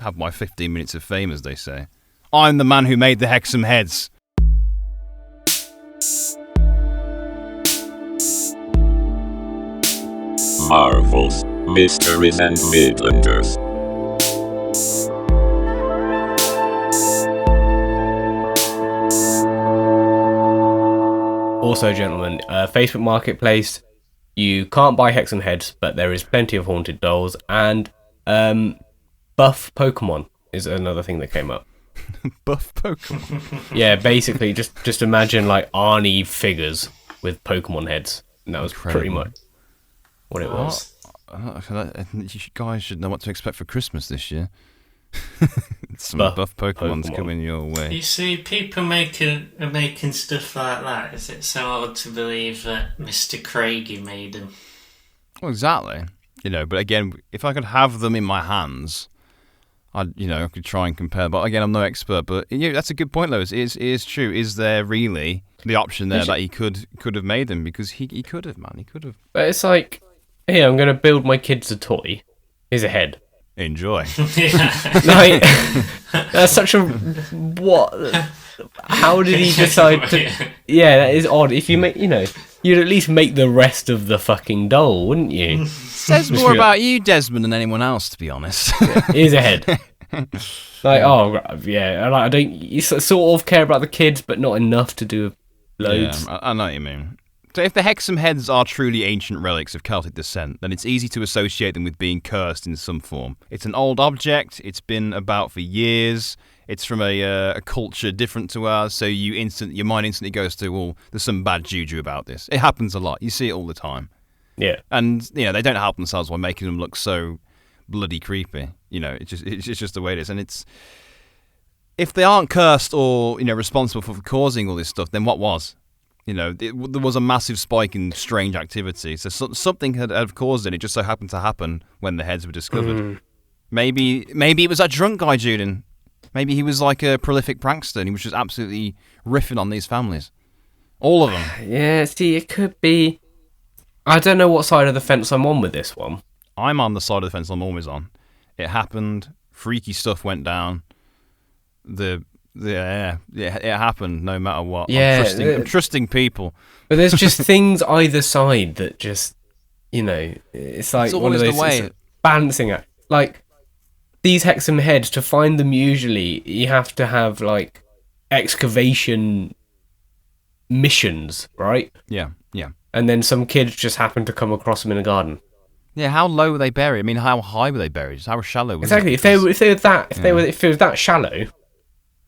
have my 15 minutes of fame, as they say. I'm the man who made the Hexam heads. Marvels, Mysteries and Midlanders. Also, gentlemen, Facebook Marketplace, you can't buy Hexam heads, but there is plenty of haunted dolls, and buff Pokemon is another thing that came up. Buff Pokemon. Yeah, basically, just imagine like Arnie figures with Pokemon heads, and that was pretty much what it was. You guys should know what to expect for Christmas this year. Some buff Pokemon's coming your way. You see, people are making stuff like that. Is it so hard to believe that Mr. Craigie made them? Well, exactly. But again, if I could have them in my hands, I could try and compare. But again, I'm no expert. But that's a good point, though. It is true. Is there really the option there that he could have made them? Because he could have, man. He could have. But it's like, here, I'm going to build my kids a toy. Here's a head. Enjoy. Yeah. Like, that's such a... What? how did he decide to? Yeah, that is odd. If you make, you'd at least make the rest of the fucking doll, wouldn't you? Says more about you, Desmond, than anyone else, to be honest. Here's a head. I don't. You sort of care about the kids, but not enough to do loads. Yeah, I know what you mean. So if the Hexam heads are truly ancient relics of Celtic descent, then it's easy to associate them with being cursed in some form. It's an old object, it's been about for years, it's from a culture different to ours, so your mind instantly goes to, well, there's some bad juju about this. It happens a lot, you see it all the time. Yeah. And, they don't help themselves by making them look so bloody creepy. It's just the way it is. And it's... If they aren't cursed or, responsible for causing all this stuff, then what was? There was a massive spike in strange activity. So something had caused it. It just so happened to happen when the heads were discovered. Mm. Maybe it was that drunk guy, Juden. Maybe he was like a prolific prankster and he was just absolutely riffing on these families. All of them. Yeah, see, it could be... I don't know what side of the fence I'm on with this one. I'm on the side of the fence I'm always on. It happened. Freaky stuff went down. It happened no matter what. Yeah, I'm trusting people. But there's just things either side that just, it's like it's one of those way. balancing act. Like these Hexam heads, to find them usually, you have to have like excavation missions, right? Yeah. And then some kids just happen to come across them in a garden. Yeah, how low were they buried? I mean, how high were they buried? How shallow was exactly. it? If it was that shallow.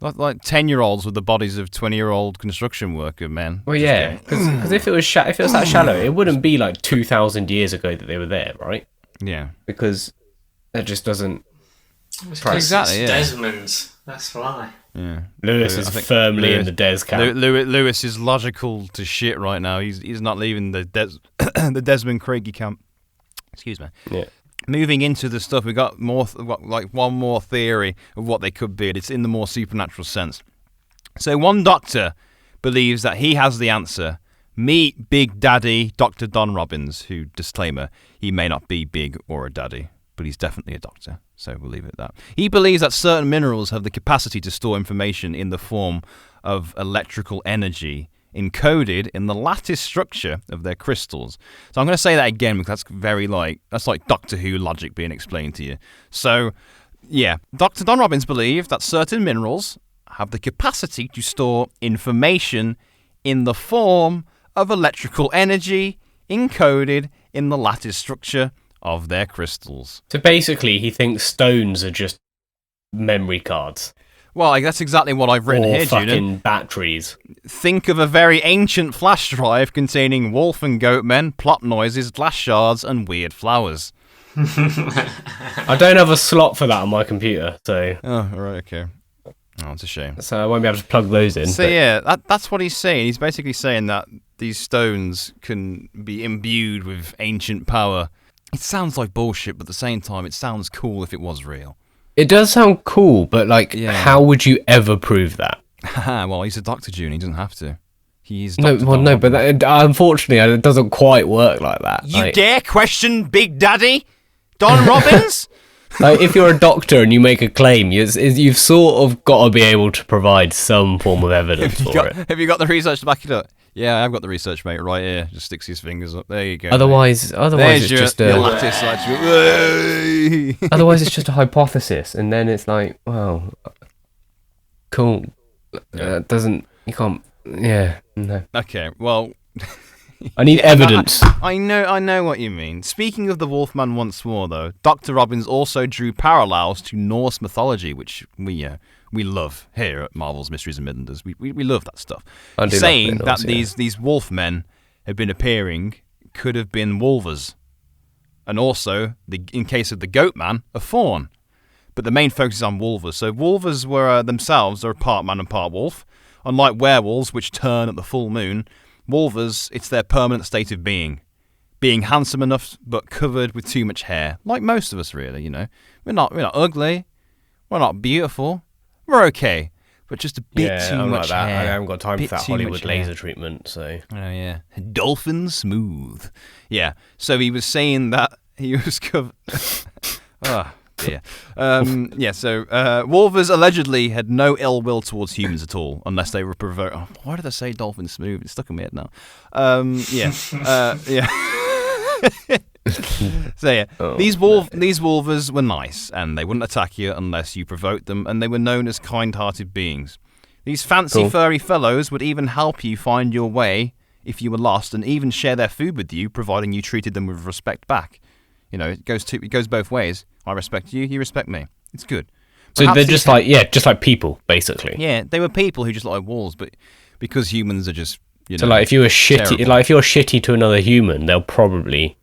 Like 10-year-olds with the bodies of 20-year-old construction worker men. Well, yeah, because if it was that shallow, it wouldn't be like 2,000 years ago that they were there, right? Yeah, because that just doesn't. Exactly. Yeah. Desmond's. That's why. Yeah. Lewis is firmly in the Des camp. Lewis is logical to shit right now. He's not leaving the the Desmond Craigie camp. Excuse me. Yeah. Moving into the stuff, we got one more theory of what they could be, and it's in the more supernatural sense. So one doctor believes that he has the answer. Meet Big Daddy Dr. Don Robbins, who, disclaimer, he may not be big or a daddy, but he's definitely a doctor, so we'll leave it at that. He believes that certain minerals have the capacity to store information in the form of electrical energy encoded in the lattice structure of their crystals. So I'm going to say that again because that's like Doctor Who logic being explained to you. So, yeah, Dr. Don Robbins believed that certain minerals have the capacity to store information in the form of electrical energy encoded in the lattice structure of their crystals. So basically, he thinks stones are just memory cards. Well, that's exactly what I've written here, fucking Julian. Batteries. Think of a very ancient flash drive containing wolf and goat men, plot noises, glass shards, and weird flowers. I don't have a slot for that on my computer, so... Oh, right, okay. Oh, it's a shame. So I won't be able to plug those in. So yeah, that's what he's saying. He's basically saying that these stones can be imbued with ancient power. It sounds like bullshit, but at the same time, it sounds cool if it was real. It does sound cool, but how would you ever prove that? Well, he's a Dr. June. He doesn't have to. He's but unfortunately, it doesn't quite work like that. You dare question Big Daddy Don Robbins? If you're a doctor and you make a claim, you've sort of got to be able to provide some form of evidence for it. Have you got the research to back it up? Yeah, I've got the research, mate, right here. Just sticks his fingers up. There you go. Otherwise it's just a... Otherwise, it's just a hypothesis, and then it's like, wow, cool. You can't... Yeah, no. Okay, well... I need evidence. I know what you mean. Speaking of the Wolfman once more, though, Dr. Robbins also drew parallels to Norse mythology, which we love here at Marvel's Mysteries and Midlanders. We love that stuff. Saying that these wolfmen have been appearing could have been wolvers. And also, in case of the goat man, a faun. But the main focus is on wolvers. So wolvers were themselves are part man and part wolf. Unlike werewolves, which turn at the full moon, wolvers, it's their permanent state of being. Being handsome enough, but covered with too much hair. Like most of us, really, We're not ugly. We're not beautiful. We're okay. But just a bit too much hair. I haven't got time for that Hollywood laser treatment, so... Oh, yeah. Dolphin smooth. Yeah. So he was saying that he was covered... dear. So wolvers allegedly had no ill will towards humans at all, unless they were provoked. Oh, why did I say dolphin smooth? It's stuck in my head now. These wolvers were nice, and they wouldn't attack you unless you provoked them, and they were known as kind-hearted beings. These fancy furry fellows would even help you find your way if you were lost, and even share their food with you, providing you treated them with respect back. You know, it goes both ways. I respect you, you respect me. It's good. So they're just like people, basically. Yeah, they were people who just like wolves, but because humans are just, So like if you were shitty, if you're shitty to another human, they'll probably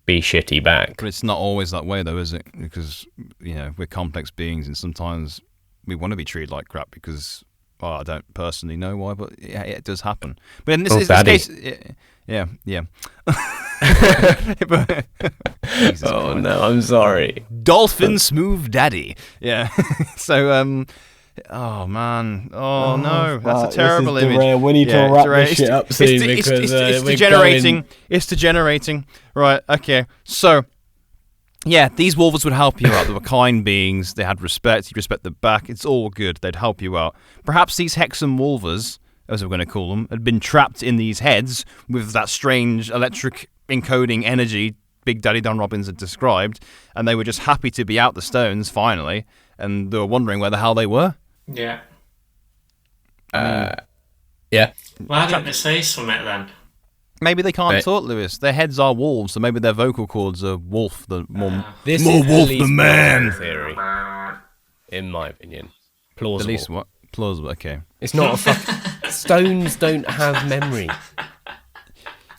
be shitty back. But it's not always that way, though, is it? Because we're complex beings, and sometimes we want to be treated like crap because. Well, I don't personally know why, but it does happen. But in this case, yeah. No, I'm sorry. Dolphin smooth daddy. Yeah. So, oh man, no, that's a terrible image. We need to wrap this shit up soon because it's degenerating. It's degenerating. Right. Okay. So. Yeah, these wolvers would help you out. They were kind beings. They had respect. You respect them back. It's all good. They'd help you out. Perhaps these Hexam wolvers, as we're going to call them, had been trapped in these heads with that strange electric encoding energy Big Daddy Don Robbins had described, and they were just happy to be out the stones, finally, and they were wondering where the hell they were. Yeah. Yeah. Why didn't they say something then? Maybe they can't talk, Lewis. Their heads are wolves, so maybe their vocal cords are wolf. More wolf than man. Theory, in my opinion, plausible. At least what? Plausible. Okay. It's not a stones don't have memory.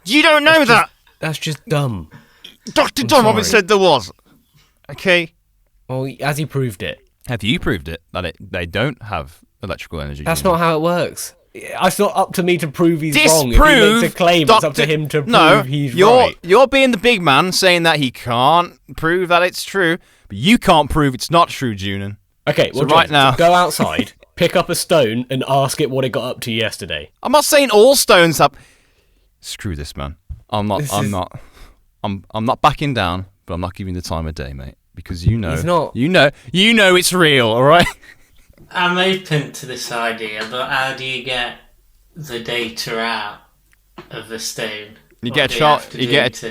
You don't know that. That's just dumb. Dr. Don Robbins said there was. Okay. Well, has he proved it? Have you proved it that they don't have electrical energy? That's not how it works. It's not up to me to prove he's wrong. If he makes a claim, it's up to him to prove he's right. You're being the big man saying that he can't prove that it's true, but you can't prove it's not true, Junan. Okay, well, so now, go outside, pick up a stone, and ask it what it got up to yesterday. I'm not saying all stones have. Screw this, man. I'm not backing down, but I'm not giving the time of day, mate, because you know it's real, all right? I'm open to this idea, but how do you get the data out of the stone? You get a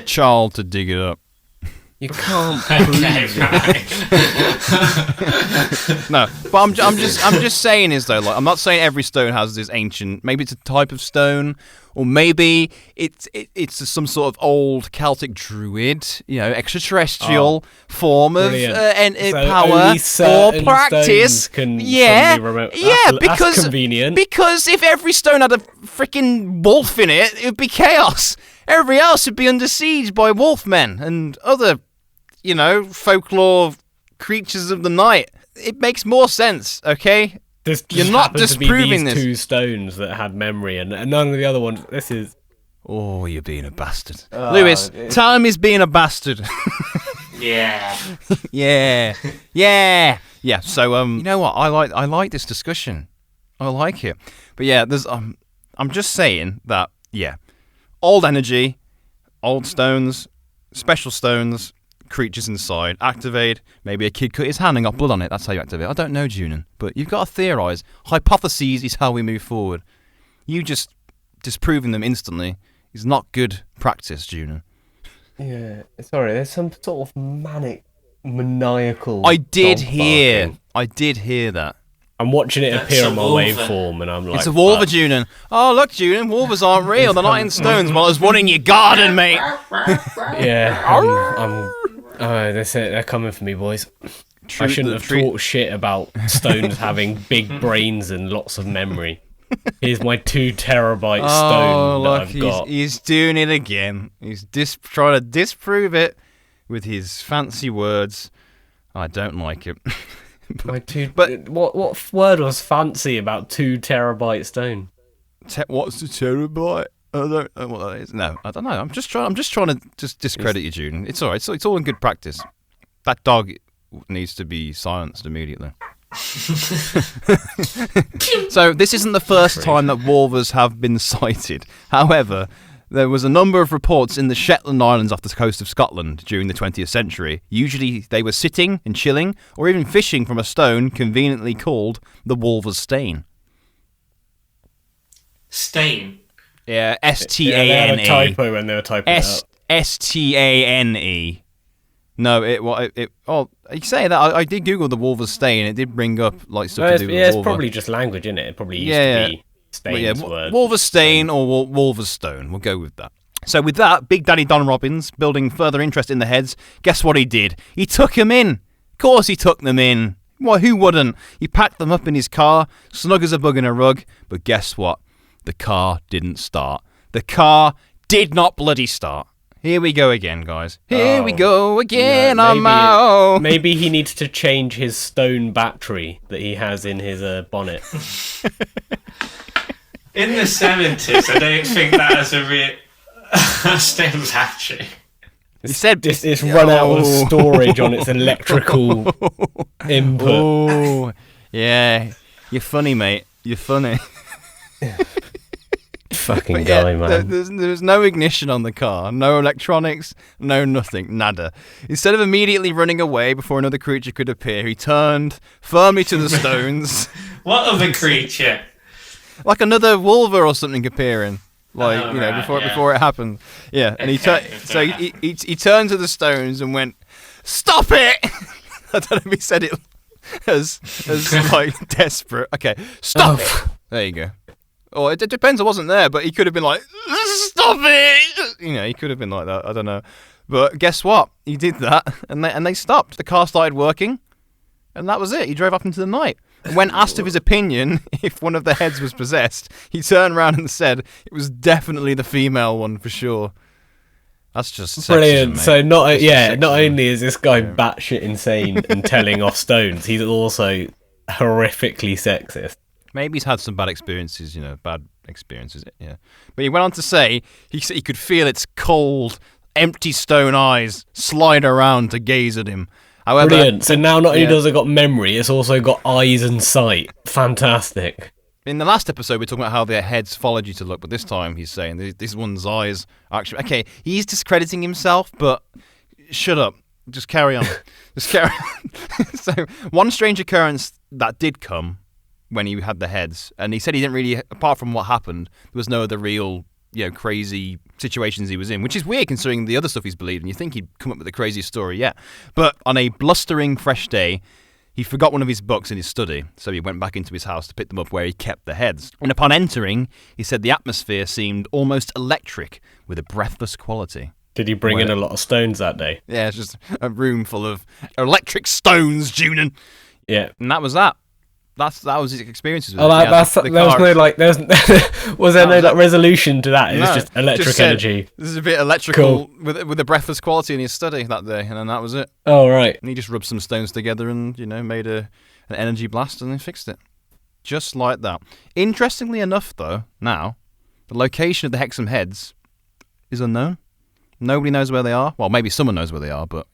child to dig it up. You can't prove right. No, but I'm just saying I'm not saying every stone has this ancient. Maybe it's a type of stone, or maybe it's some sort of old Celtic druid, extraterrestrial form of power or practice. Because convenient. Because if every stone had a freaking wolf in it, it would be chaos. Everybody else would be under siege by wolfmen and other, folklore creatures of the night. It makes more sense, okay? You're not disproving this. 2 stones that had memory, and none of the other ones. This is. Oh, you're being a bastard, Lewis. Tell him he's being a bastard. Yeah. Yeah. So you know what? I like this discussion. I like it. But yeah, I'm just saying that old energy, old stones, special stones, creatures inside, activate. Maybe a kid cut his hand and got blood on it. That's how you activate. I don't know, Junan, but you've got to theorise. Hypotheses is how we move forward. You just disproving them instantly is not good practice, Junan. Yeah, sorry. There's some sort of maniacal. I did hear that. I'm watching it appear on my waveform, and I'm like, it's a wolver, Junan. Oh, look, Junan, wolvers aren't real. They're not in stones. Well, there's one in your garden, mate. Yeah, that's it. They're coming for me, boys. I shouldn't have talked shit about stones having big brains and lots of memory. Here's my 2 terabyte stone that I've got. He's doing it again. He's trying to disprove it with his fancy words. I don't like it. But what word was fancy about 2 terabyte stone? What's the terabyte? I don't know what that is. No, I don't know. I'm just trying to discredit you, Jude. It's all right. It's all in good practice. That dog needs to be silenced immediately. So this isn't the first time that wolvers have been sighted. However, There was a number of reports in the Shetland Islands off the coast of Scotland during the 20th century. Usually they were sitting and chilling, or even fishing from a stone conveniently called the Wolver's Stane. Stain. Yeah, S-T-A-N-E. Yeah, they had a typo when they were typing it out. S-T-A-N-E. No, you say that, I did Google the Wolver's Stane, it did bring up like stuff to do with it's Wolver. probably just language, isn't it? It probably used to be Stain's word. Wolver's Stane or Wolver's Stone. We'll go with that. So with that, Big Daddy Don Robbins, building further interest in the heads, guess what he did? He took them in. Of course he took them in. Well, who wouldn't? He packed them up in his car, snug as a bug in a rug, but guess what? The car didn't start. The car did not bloody start. Here we go again, guys. Here we go again, I'm out. Maybe he needs to change his stone battery that he has in his bonnet. In the 70s, I don't think that was a real stone battery. He said it's run out of storage on its electrical input. Oh, yeah. You're funny, mate. You're funny. Fucking guy, man. There's no ignition on the car, no electronics, no nothing, nada. Instead of immediately running away before another creature could appear, he turned firmly to the stones. What other creature? Like another Wolver or something appearing. Before it happened. Yeah, and he turned to the stones and went, "Stop it!" I don't know if he said it as like desperate. Okay, stop it. There you go. Or it depends. I wasn't there, but he could have been like, "Stop it!" He could have been like that. I don't know. But guess what? He did that, and they stopped. The car started working, and that was it. He drove off into the night. When asked of his opinion if one of the heads was possessed, he turned around and said it was definitely the female one for sure. That's just brilliant. Sexism, so not sexism. only is this guy batshit insane and telling off stones, he's also horrifically sexist. Maybe he's had some bad experiences, yeah. But he went on to say he could feel its cold, empty stone eyes slide around to gaze at him. However, brilliant. So now not only does it got memory, it's also got eyes and sight. Fantastic. In the last episode, we were talking about how their heads followed you to look, but this time he's saying this one's eyes are actually... Okay, he's discrediting himself, but shut up. Just carry on. Just carry on. So, one strange occurrence that did come when he had the heads, and he said he didn't really... Apart from what happened, there was no other real... crazy situations he was in, which is weird considering the other stuff he's believed, and you think he'd come up with the craziest story yet. But on a blustering fresh day, he forgot one of his books in his study, so he went back into his house to pick them up where he kept the heads. And upon entering, he said the atmosphere seemed almost electric with a breathless quality. Did he bring in a lot of stones that day? Yeah, it's just a room full of electric stones, Junin. Yeah. And that was that. That was his experiences with it. There was no resolution to that. It was just electric just said, energy. This is a bit electrical with a breathless quality in his study that day, and then that was it. Oh right. And he just rubbed some stones together and made an energy blast and then fixed it, just like that. Interestingly enough, though, now the location of the Hexam heads is unknown. Nobody knows where they are. Well, maybe someone knows where they are, but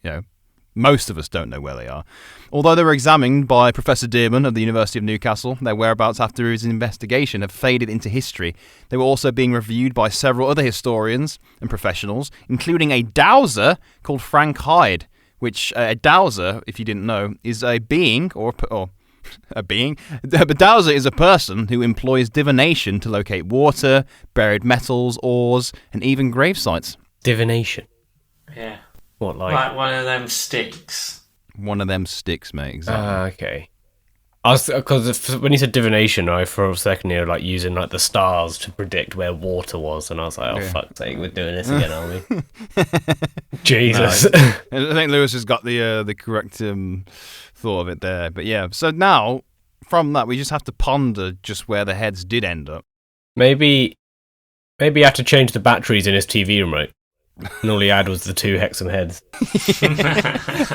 most of us don't know where they are. Although they were examined by Professor Dearman of the University of Newcastle, their whereabouts after his investigation have faded into history. They were also being reviewed by several other historians and professionals, including a dowser called Frank Hyde, which a dowser, if you didn't know, is a being or a being. A dowser is a person who employs divination to locate water, buried metals, ores, and even grave sites. Divination? Yeah. What, like one of them sticks? One of them sticks, mate, exactly. Okay. Because when you said divination, I for a second here using the stars to predict where water was, and I was like, fuck's sake, we're doing this again, aren't we? Jesus. No, I think Lewis has got the correct thought of it there. But yeah, so now, from that, we just have to ponder just where the heads did end up. Maybe he had to change the batteries in his TV remote. And all he had was the 2 Hexam heads.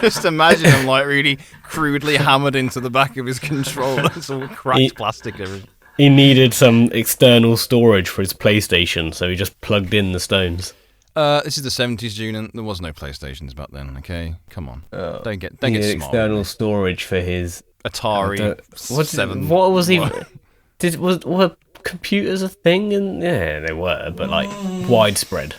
Just imagine him really crudely hammered into the back of his controller. It's all cracked plastic. He needed some external storage for his PlayStation, so he just plugged in the stones. This is the 70s, June. There was no PlayStations back then. Okay, come on. Don't get smart. External storage for his Atari 7. What was he? computers a thing? And yeah, they were, but like widespread.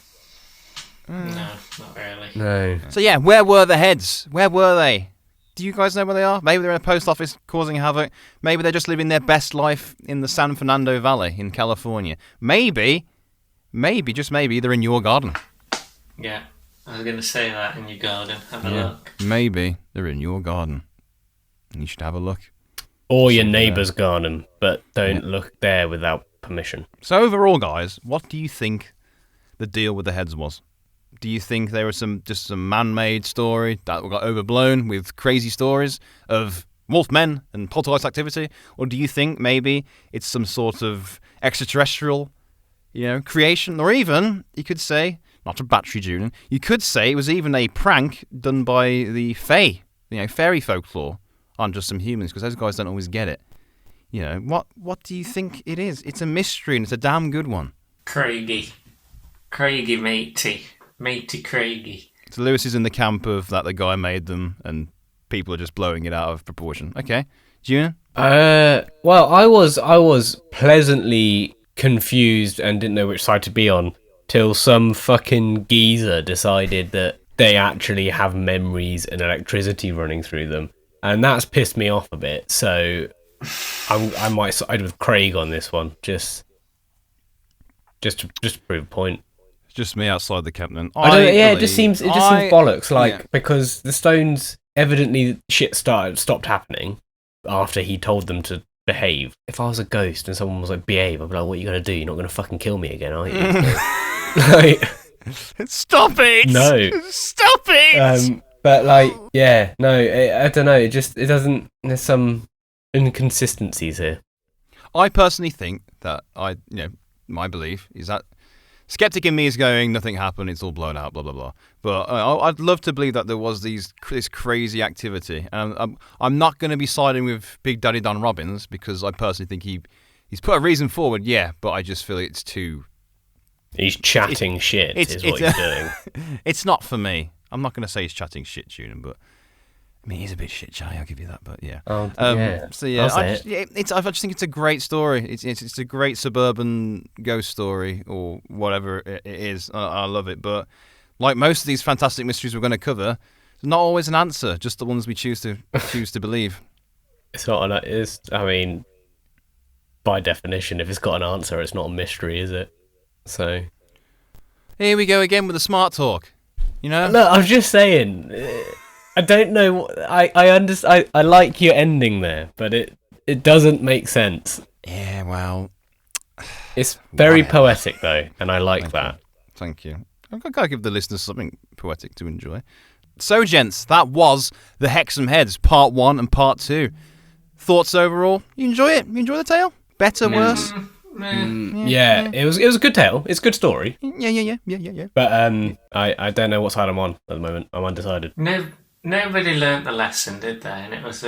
No, not really. No. So yeah, where were the heads? Where were they? Do you guys know where they are? Maybe they're in a post office causing havoc. Maybe they're just living their best life in the San Fernando Valley in California. Maybe, just maybe, they're in your garden. Yeah, I was going to say that, in your garden. Have a look. Maybe they're in your garden. And you should have a look. Or your neighbour's garden, but don't look there without permission. So overall, guys, what do you think the deal with the heads was? Do you think there was just some man-made story that got overblown with crazy stories of wolfmen and poltergeist activity? Or do you think maybe it's some sort of extraterrestrial, creation? Or even, you could say, not a battery tuning, you could say it was even a prank done by the Fae, fairy folklore on just some humans, because those guys don't always get it. What do you think it is? It's a mystery, and it's a damn good one. Craigie matey Craigie. So Lewis is in the camp of that the guy made them, and people are just blowing it out of proportion. Okay, Julian? Well, I was pleasantly confused and didn't know which side to be on till some fucking geezer decided that they actually have memories and electricity running through them, and that's pissed me off a bit. So I might side with Craig on this one, just to prove a point. Just me outside the camp then. It just seems bollocks. Because the stones, evidently shit stopped happening after he told them to behave. If I was a ghost and someone was like, behave, I'd be like, what are you going to do? You're not going to fucking kill me again, are you? Stop it! No. Stop it! But I don't know. It doesn't, there's some inconsistencies here. I personally think that my belief is that skeptic in me is going, nothing happened, it's all blown out, blah, blah, blah. But I'd love to believe that there was this crazy activity. And I'm not going to be siding with Big Daddy Don Robbins, because I personally think he's put a reason forward, but I just feel it's too... He's chatting shit is what he's doing. It's not for me. I'm not going to say he's chatting shit, Julian, but... I mean, he's a bit shit shy, I'll give you that, but yeah. So yeah, I just think it's a great story. It's a great suburban ghost story, or whatever it is. I love it, but like most of these fantastic mysteries we're going to cover, there's not always an answer, just the ones we choose to believe. It's not I mean, by definition, if it's got an answer, it's not a mystery, is it? So here we go again with the smart talk. Look, I'm just saying. I don't know. I understand. I like your ending there, but it doesn't make sense. Yeah, well, it's very poetic though, and I like that. Thank you. I've got to give the listeners something poetic to enjoy. So, gents, that was the Hexam Heads Part 1 and Part 2. Thoughts overall? You enjoy it? You enjoy the tale? Better, worse? Yeah, it was a good tale. It's a good story. Yeah. But I don't know what side I'm on at the moment. I'm undecided. Nobody learnt the lesson, did they? And it was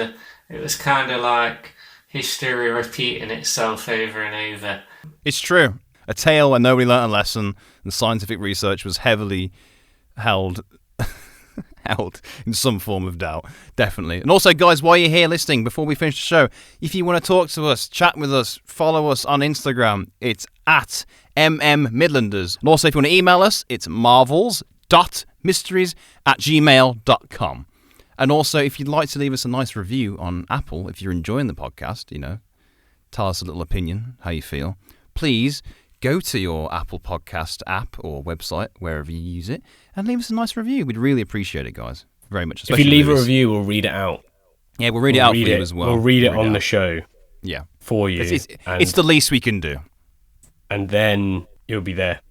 kind of like history repeating itself over and over. It's true. A tale where nobody learnt a lesson, and scientific research was heavily held in some form of doubt, definitely. And also, guys, while you're here listening, before we finish the show, if you want to talk to us, chat with us, follow us on Instagram, it's at MMMidlanders. And also, if you want to email us, it's marvels.mysteries@gmail.com. And also, if you'd like to leave us a nice review on Apple, if you're enjoying the podcast, tell us a little opinion, how you feel, please go to your Apple Podcast app or website, wherever you use it, and leave us a nice review. We'd really appreciate it, guys. Very much. If you leave a review, we'll read it out. Yeah, we'll read it out for you as well. We'll read it on the show. Yeah. For you. It's the least we can do. And then you'll be there.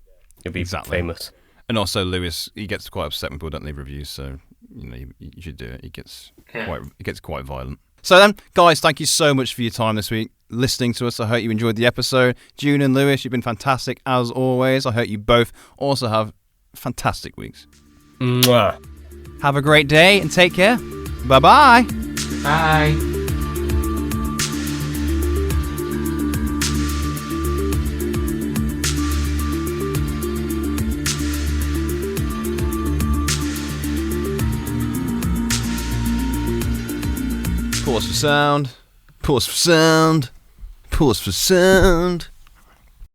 You'll be famous. And also, Lewis, he gets quite upset when people don't leave reviews, so you should do it. It gets quite violent. So then, guys, thank you so much for your time this week, listening to us. I hope you enjoyed the episode. June and Lewis, you've been fantastic as always. I hope you both also have fantastic weeks. Mwah. Have a great day and take care. Bye-bye. Bye. Pause for sound. Pause for sound. Pause for sound.